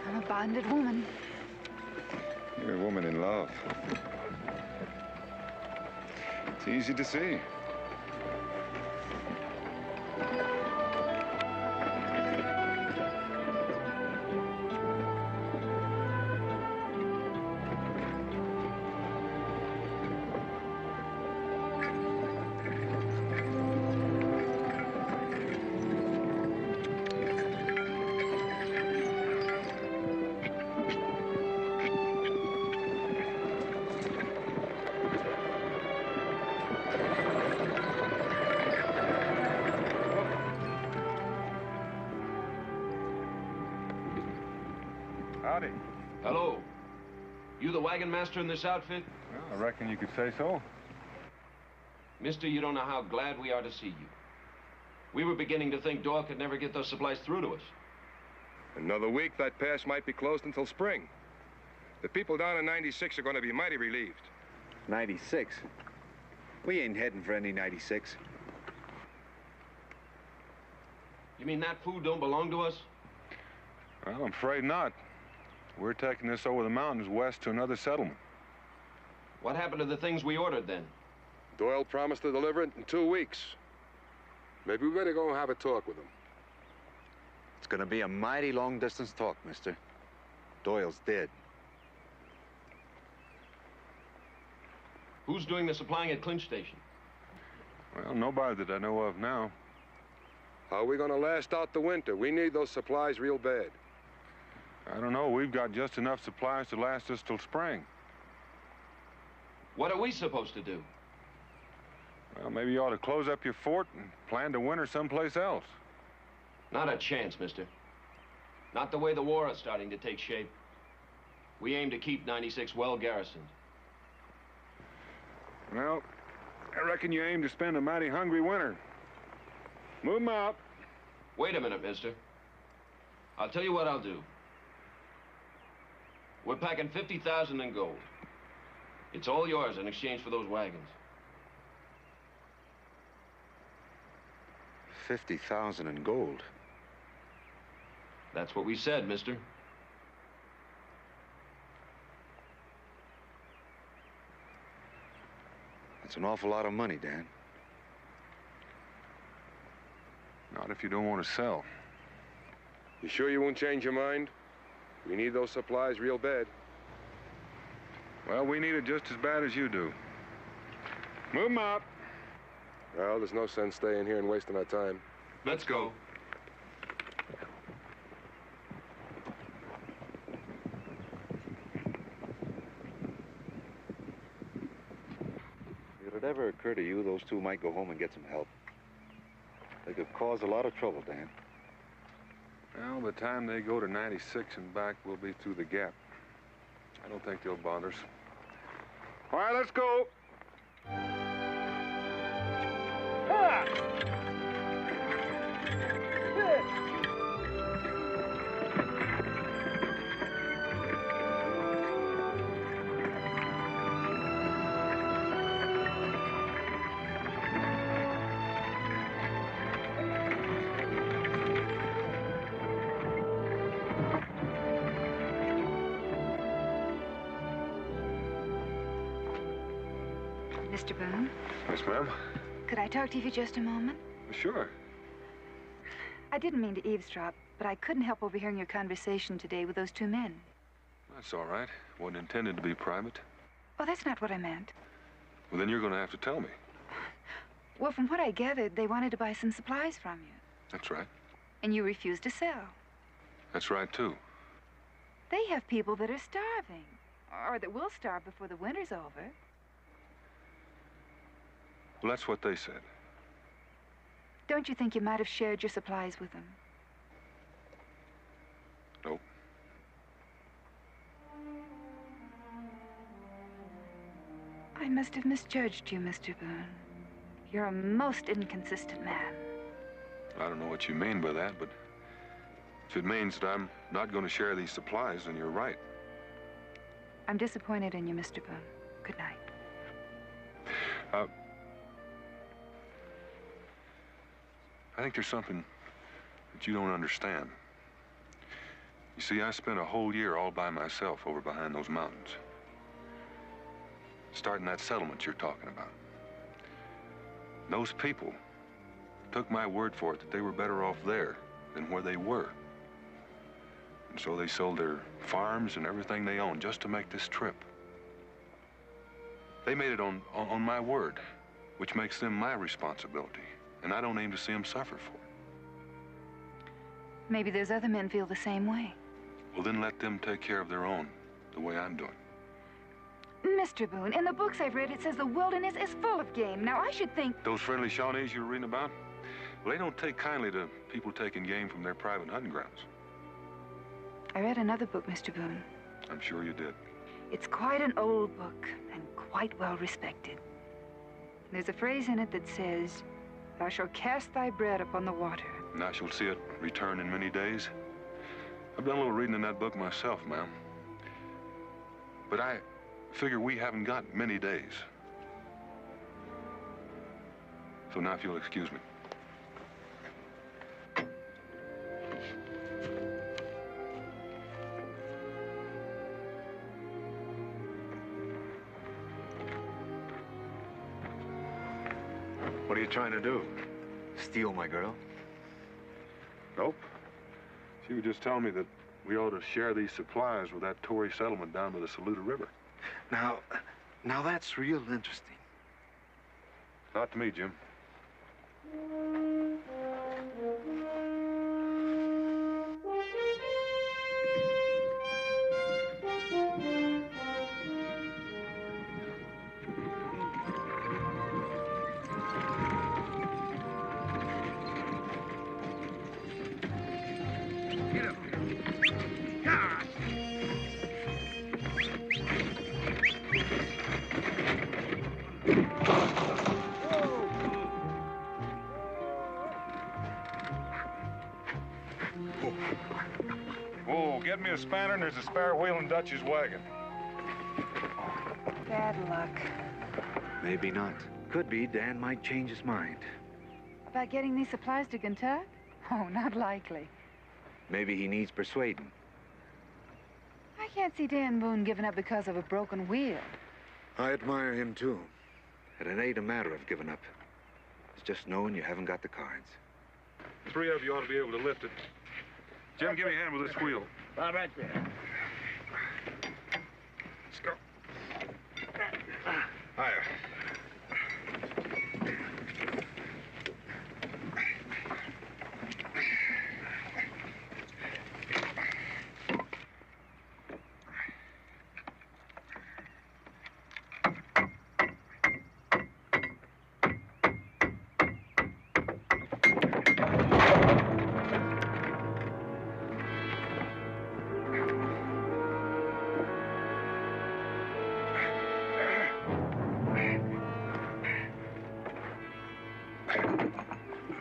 I'm a bonded woman. You're a woman in love. It's easy to see. Howdy. Hello. You the wagon master in this outfit? Well, I reckon you could say so. Mister, you don't know how glad we are to see you. We were beginning to think Doyle could never get those supplies through to us. Another week, that pass might be closed until spring. The people down in 96 are going to be mighty relieved. 96? We ain't heading for any 96. You mean that food don't belong to us? Well, I'm afraid not. We're taking this over the mountains west to another settlement. What happened to the things we ordered then? Doyle promised to deliver it in 2 weeks. Maybe we better go and have a talk with him. It's gonna be a mighty long-distance talk, mister. Doyle's dead. Who's doing the supplying at Clinch Station? Well, nobody that I know of now. How are we gonna last out the winter? We need those supplies real bad. I don't know. We've got just enough supplies to last us till spring. What are we supposed to do? Well, maybe you ought to close up your fort and plan to winter someplace else. Not a chance, mister. Not the way the war is starting to take shape. We aim to keep 96 well garrisoned. Well, I reckon you aim to spend a mighty hungry winter. Move 'em out. Wait a minute, mister. I'll tell you what I'll do. We're packing 50,000 in gold. It's all yours in exchange for those wagons. 50,000 in gold. That's what we said, mister. That's an awful lot of money, Dan. Not if you don't want to sell. You sure you won't change your mind? We need those supplies real bad. Well, we need it just as bad as you do. Move 'em out. Well, there's no sense staying here and wasting our time. Let's go. If it ever occurred to you, those two might go home and get some help. They could cause a lot of trouble, Dan. Well, by the time they go to 96 and back, we'll be through the gap. I don't think they'll bother us. All right, let's go. Mr. Boone, Yes, ma'am. could I talk to you for just a moment? Sure. I didn't mean to eavesdrop, but I couldn't help overhearing your conversation today with those two men. That's all right. Wasn't intended to be private. Oh, that's not what I meant. Well, then you're going to have to tell me. Well, from what I gathered, they wanted to buy some supplies from you, That's right. and you refused to sell. That's right, too. They have people that are starving, or that will starve before the winter's over. Well, that's what they said. Don't you think you might have shared your supplies with them? Nope. I must have misjudged you, Mr. Boone. You're a most inconsistent man. I don't know what you mean by that, but if it means that I'm not going to share these supplies, then you're right. I'm disappointed in you, Mr. Boone. Good night. I think there's something that you don't understand. You see, I spent a whole year all by myself over behind those mountains, starting that settlement you're talking about. Those people took my word for it that they were better off there than where they were. And so they sold their farms and everything they owned just to make this trip. They made it on my word, which makes them my responsibility. And I don't aim to see them suffer for it. Maybe those other men feel the same way. Well, then let them take care of their own, the way I'm doing. Mr. Boone, in the books I've read, it says the wilderness is full of game. Now, I should think... Those friendly Shawnees you were reading about? Well, they don't take kindly to people taking game from their private hunting grounds. I read another book, Mr. Boone. I'm sure you did. It's quite an old book and quite well respected. There's a phrase in it that says, "Thou shalt cast thy bread upon the water." And I shall see it return in many days. I've done a little reading in that book myself, ma'am. But I figure we haven't got many days. So now if you'll excuse me. What are you trying to do? Steal my girl? Nope. She was just telling me that we ought to share these supplies with that Tory settlement down by the Saluda River. Now that's real interesting. Not to me, Jim. Oh, get me a spanner, and there's a spare wheel in Dutch's wagon. Bad luck. Maybe not. Could be Dan might change his mind. About getting these supplies to Kentucky? Oh, not likely. Maybe he needs persuading. I can't see Dan Boone giving up because of a broken wheel. I admire him, too. And it ain't a matter of giving up. It's just knowing you haven't got the cards. 3 of you ought to be able to lift it. Jim, give me a hand with this wheel. Right there. Let's go. Higher.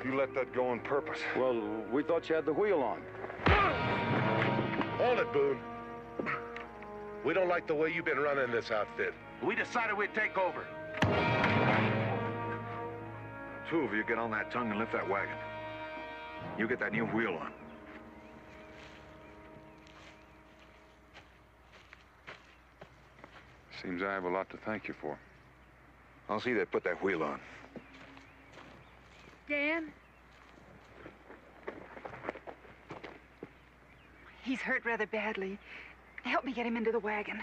You let that go on purpose. Well, we thought you had the wheel on. Hold it, Boone. We don't like the way you've been running this outfit. We decided we'd take over. 2 of you get on that tongue and lift that wagon. You get that new wheel on. Seems I have a lot to thank you for. I'll see they put that wheel on. Dan? He's hurt rather badly. Help me get him into the wagon.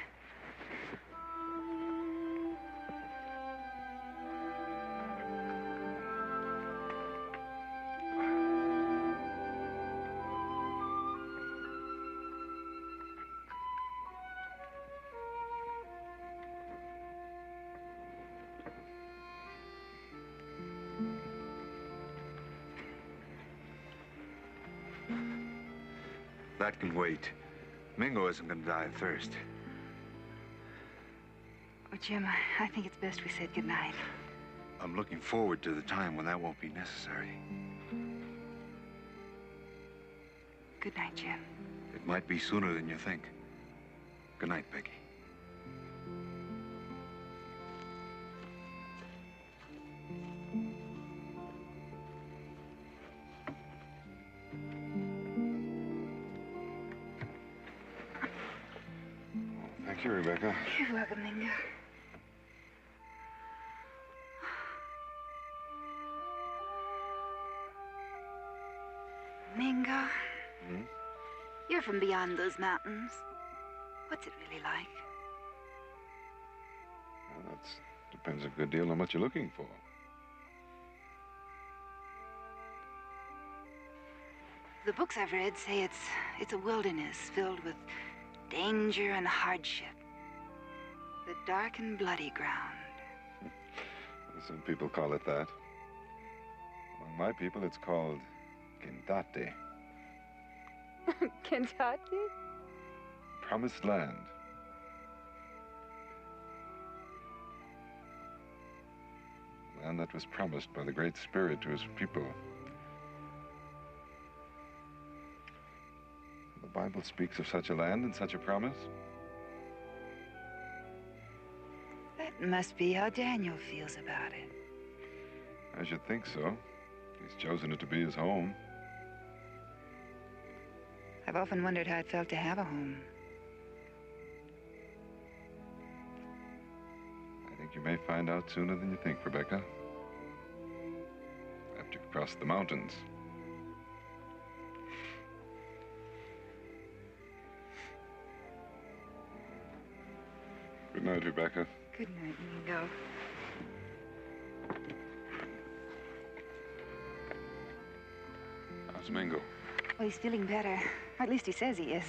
That can wait. Mingo isn't gonna die of thirst. Oh, Jim, I think it's best we said goodnight. I'm looking forward to the time when that won't be necessary. Good night, Jim. It might be sooner than you think. Good night, Peggy. Thank you, Rebecca. You're welcome, Mingo. Mingo? Hmm? You're from beyond those mountains. What's it really like? Well, that depends a good deal on what you're looking for. The books I've read say it's a wilderness filled with danger and hardship. The dark and bloody ground. Some people call it that. Among my people, it's called Kentate, Kentucky? promised land. land that was promised by the Great Spirit to his people. The Bible speaks of such a land and such a promise. That must be how Daniel feels about it. I should think so. He's chosen it to be his home. I've often wondered how it felt to have a home. I think you may find out sooner than you think, Rebecca. After you've crossed the mountains. Good night, Rebecca. Good night, Mingo. How's Mingo? Well, he's feeling better. Or at least he says he is.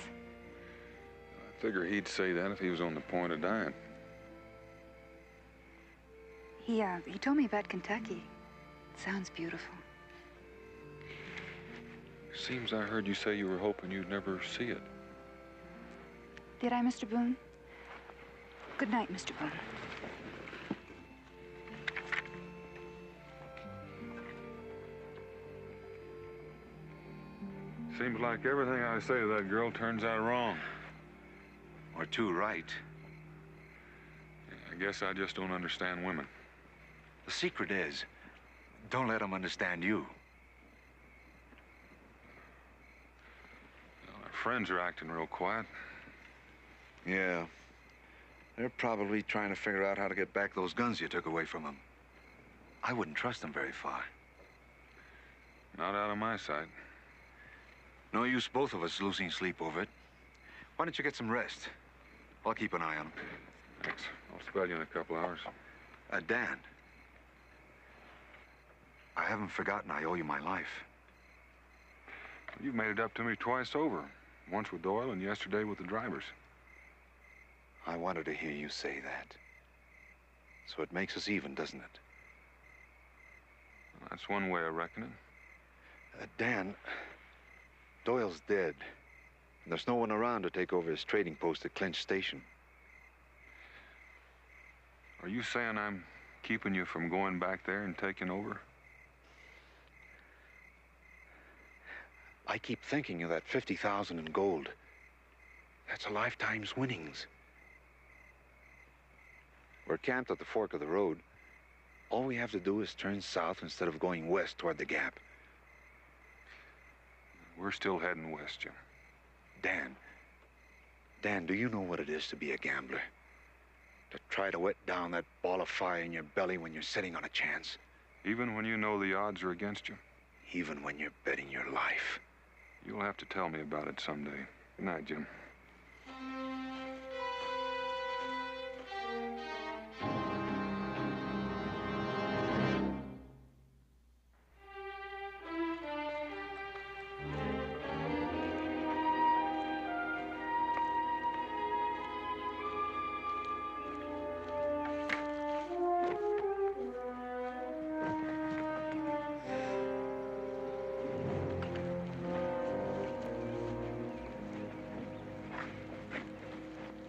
I figure he'd say that if he was on the point of dying. He told me about Kentucky. It sounds beautiful. Seems I heard you say you were hoping you'd never see it. Did I, Mr. Boone? Good night, Mr. Boone. Seems like everything I say to that girl turns out wrong. Or too right. I guess I just don't understand women. The secret is, don't let them understand you. Well, our friends are acting real quiet. Yeah. They're probably trying to figure out how to get back those guns you took away from them. I wouldn't trust them very far. Not out of my sight. No use both of us losing sleep over it. Why don't you get some rest? I'll keep an eye on them. Thanks. I'll spell you in a couple hours. Dan. I haven't forgotten I owe you my life. You've made it up to me twice over. Once with Doyle and yesterday with the drivers. I wanted to hear you say that. So it makes us even, doesn't it? Well, that's one way of reckoning. Dan, Doyle's dead. And there's no one around to take over his trading post at Clinch Station. Are you saying I'm keeping you from going back there and taking over? I keep thinking of that 50,000 in gold. That's a lifetime's winnings. We're camped at the fork of the road. All we have to do is turn south instead of going west toward the gap. We're still heading west, Jim. Dan, do you know what it is to be a gambler? To try to wet down that ball of fire in your belly when you're sitting on a chance? Even when you know the odds are against you? Even when you're betting your life? You'll have to tell me about it someday. Good night, Jim.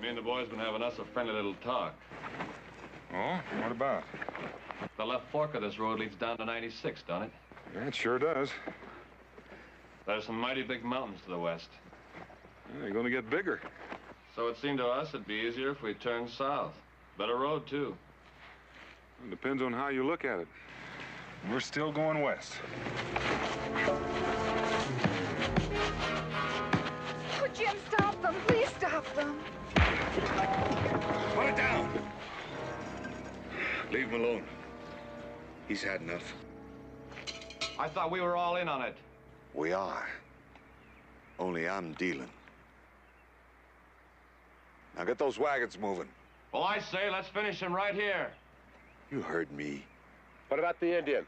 Me and the boys been having us a friendly little talk. Oh? What about? The left fork of this road leads down to 96, don't it? Yeah, it sure does. There's some mighty big mountains to the west. Yeah, they're going to get bigger. So it seemed to us it'd be easier if we turned south. Better road, too. It depends on how you look at it. We're still going west. Oh, Jim, stop them. Please stop them. Put it down. Leave him alone. He's had enough. I thought we were all in on it. We are. Only I'm dealing. Now get those wagons moving. Well, I say, let's finish him right here. You heard me. What about the Indian?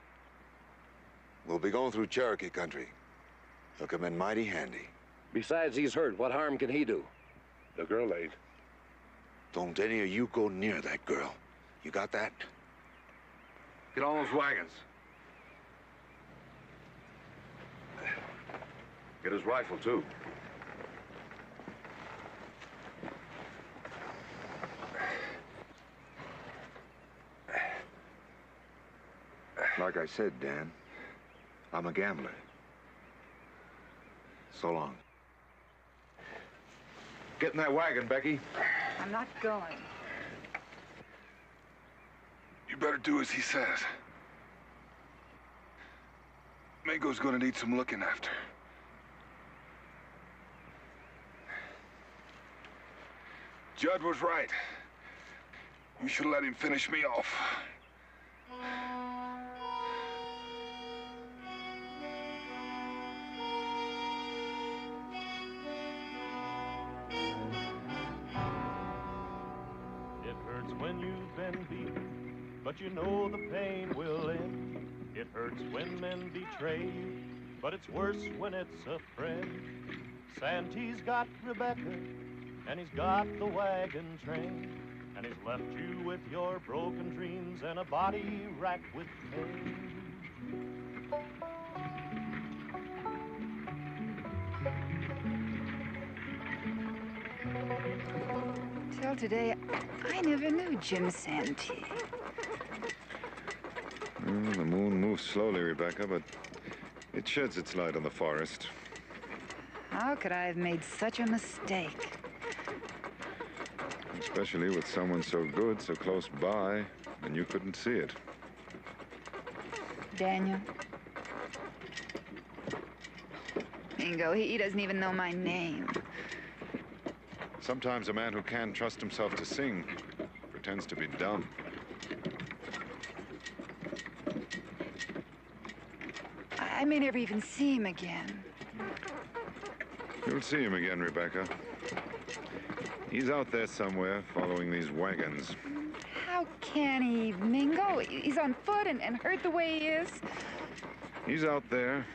We'll be going through Cherokee country. He'll come in mighty handy. Besides, he's hurt. What harm can he do? The girl ain't. Don't any of you go near that girl. You got that? Get on those wagons. Get his rifle, too. I said, Dan, I'm a gambler. So long. Get in that wagon, Becky. I'm not going. You better do as he says. Mago's gonna need some looking after. Judd was right. You should have let him finish me off. It hurts when you've been beaten, but you know the pain will end. It hurts when men betray you, but it's worse when it's a friend. Santee's got Rebecca, and he's got the wagon train, and he's left you with your broken dreams and a body racked with pain. Till today, I never knew Jim Santee. Well, the moon moves slowly, Rebecca, but it sheds its light on the forest. How could I have made such a mistake? Especially with someone so good, so close by, and you couldn't see it. Daniel. Mingo, he doesn't even know my name. Sometimes a man who can't trust himself to sing pretends to be dumb. I may never even see him again. You'll see him again, Rebecca. He's out there somewhere, following these wagons. How can he, Mingo? He's on foot and hurt the way he is. He's out there,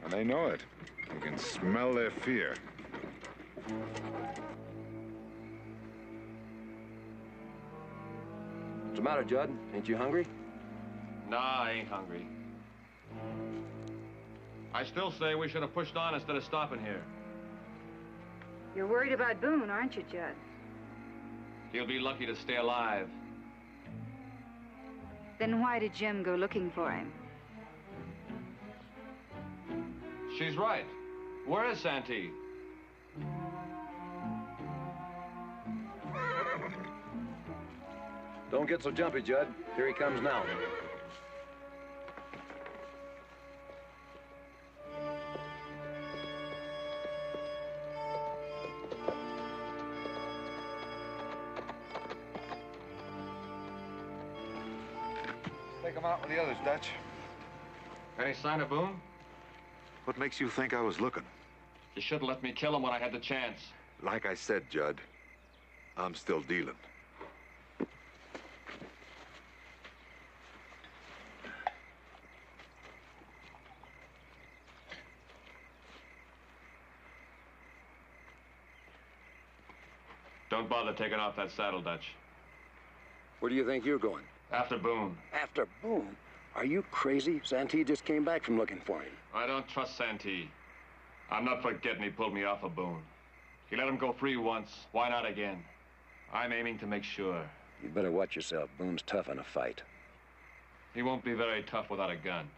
and they know it. You can smell their fear. What's the matter, Judd? Ain't you hungry? Nah, I ain't hungry. I still say we should have pushed on instead of stopping here. You're worried about Boone, aren't you, Judd? He'll be lucky to stay alive. Then why did Jim go looking for him? She's right. Where is Santee? Don't get so jumpy, Judd. Here he comes now. Take him out with the others, Dutch. Any sign of Boone? What makes you think I was looking? You should have let me kill him when I had the chance. Like I said, Judd, I'm still dealing. Don't bother taking off that saddle, Dutch. Where do you think you're going? After Boone. After Boone? Are you crazy? Santee just came back from looking for him. I don't trust Santee. I'm not forgetting he pulled me off of Boone. He let him go free once. Why not again? I'm aiming to make sure. You better watch yourself. Boone's tough in a fight. He won't be very tough without a gun.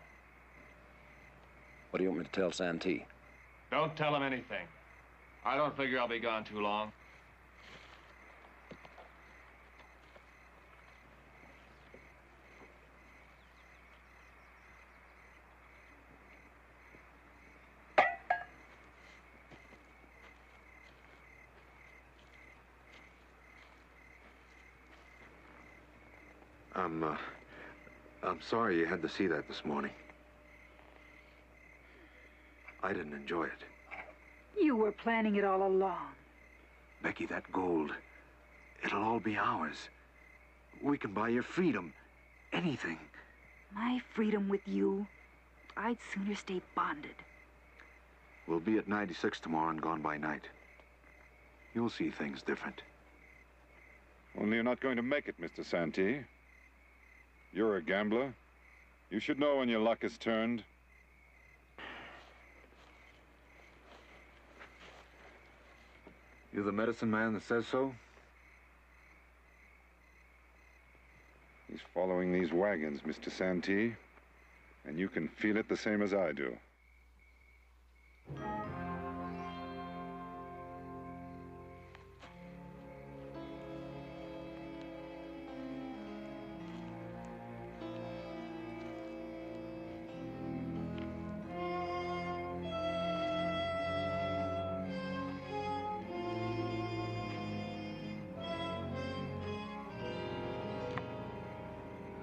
What do you want me to tell Santee? Don't tell him anything. I don't figure I'll be gone too long. I'm sorry you had to see that this morning. I didn't enjoy it. You were planning it all along. Becky, that gold, it'll all be ours. We can buy your freedom. Anything. My freedom with you? I'd sooner stay bonded. We'll be at 96 tomorrow and gone by night. You'll see things different. Only you're not going to make it, Mr. Santee. You're a gambler. You should know when your luck is turned. You the medicine man that says so? He's following these wagons, Mr. Santee. And you can feel it the same as I do.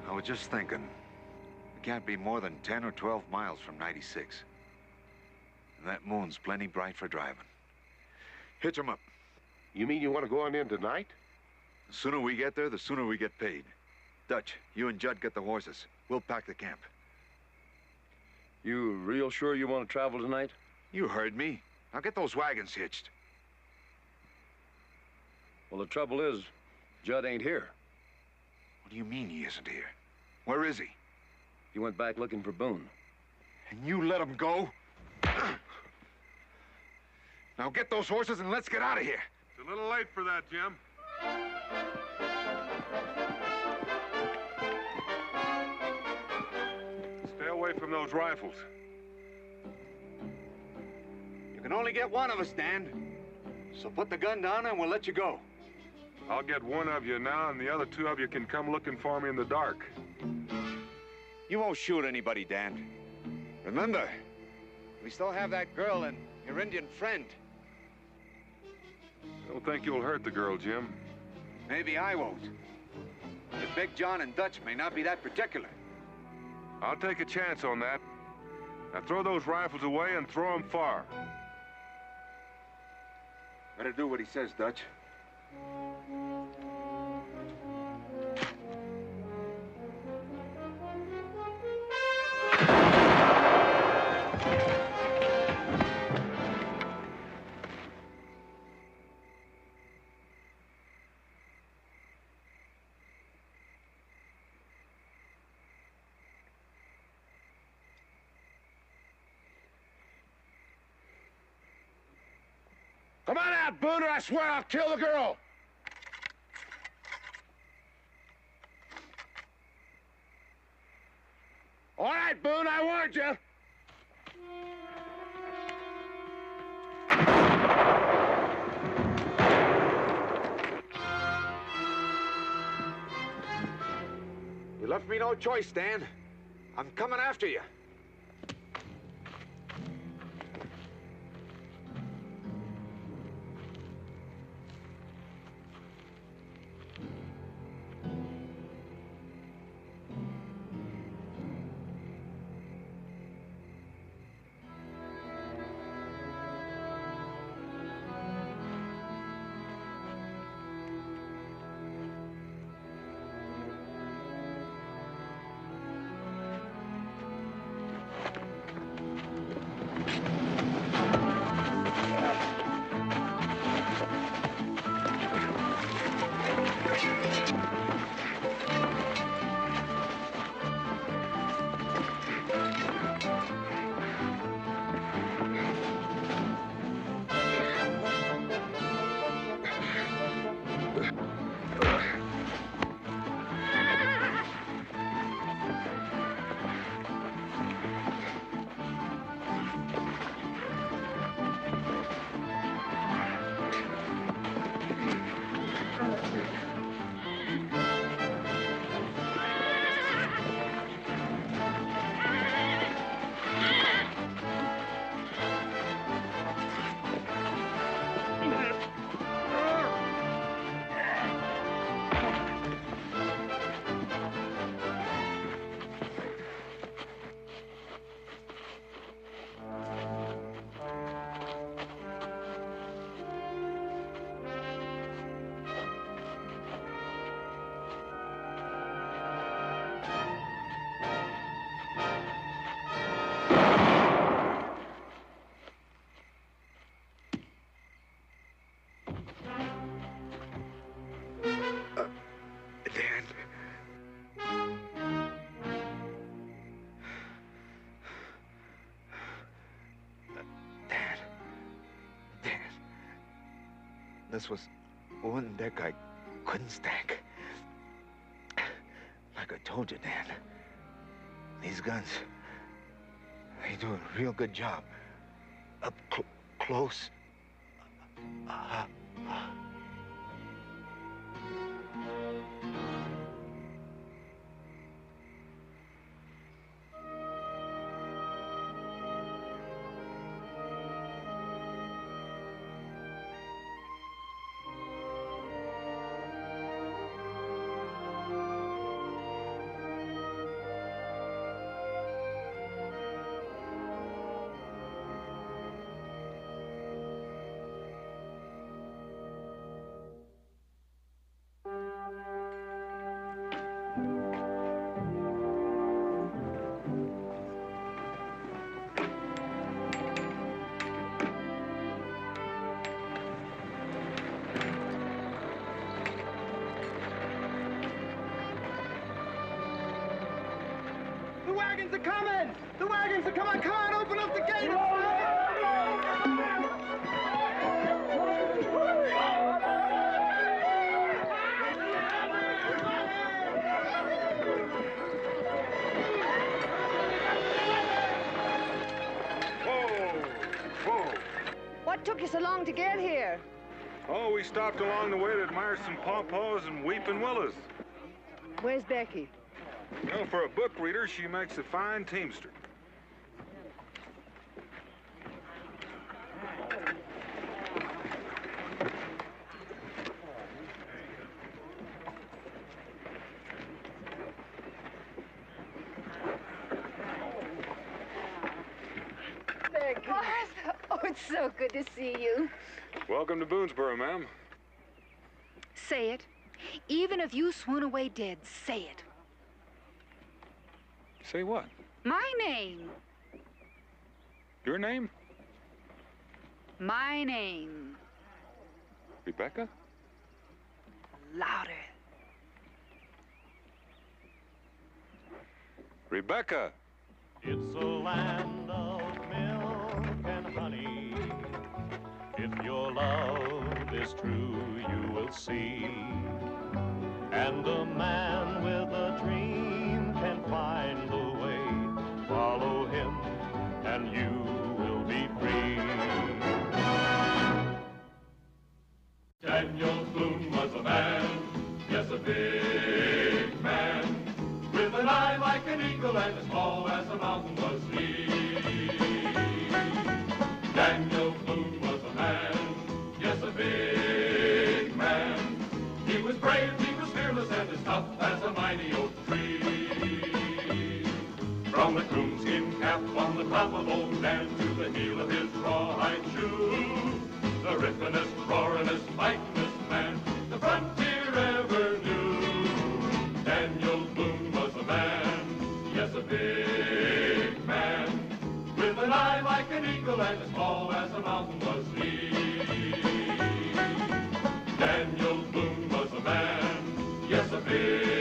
I was just thinking, we can't be more than 10 or 12 miles from 96. And that moon's plenty bright for driving. Hitch 'em up. You mean you want to go on in tonight? The sooner we get there, the sooner we get paid. Dutch, you and Judd get the horses. We'll pack the camp. You real sure you want to travel tonight? You heard me. Now get those wagons hitched. Well, the trouble is, Judd ain't here. What do you mean he isn't here? Where is he? He went back looking for Boone. And you let him go? Now get those horses and let's get out of here. It's a little late for that, Jim. Stay away from those rifles. You can only get one of us, Dan. So put the gun down and we'll let you go. I'll get one of you now, and the other two of you can come looking for me in the dark. You won't shoot anybody, Dan. Remember, we still have that girl and your Indian friend. I don't think you'll hurt the girl, Jim. Maybe I won't. But Big John and Dutch may not be that particular. I'll take a chance on that. Now throw those rifles away and throw them far. Better do what he says, Dutch. Come on out, Boone, or I swear I'll kill the girl! All right, Boone, I warned you. You left me no choice, Dan. I'm coming after you. This was one deck I couldn't stack. Like I told you, Dan, these guns, doing a real good job. Up close. The wagons are coming! The wagons are coming! Come on, open up the gate! What took you so long to get here? Oh, we stopped along the way to admire some pawpaws and weeping willows. Where's Becky? Well, for a book reader, she makes a fine teamster. Becky. Martha. Oh, it's so good to see you. Welcome to Boonesboro, ma'am. Say it. Even if you swoon away dead, say it. Say what? My name. Your name? My name. Rebecca? Louder. Rebecca! It's a land of milk and honey. If your love is true, you will see. And a man with a dream can find the way. Follow him, and you will be free. Daniel Boone was a man, yes, a big man, with an eye like an eagle and as tall as a mountain was he. Daniel Boone was a man, yes, a big man. He was brave, he was fearless, and as tough as a mighty oak tree. From the coonskin cap on the top of old Dan to the heel of his rawhide shoe, the ripplingest, roaringest, fightingest man the frontier ever knew. Daniel Boone was a man, yes, a big man, with an eye like an eagle and as tall as a mountain was he. Daniel Boone was a man, yes, a big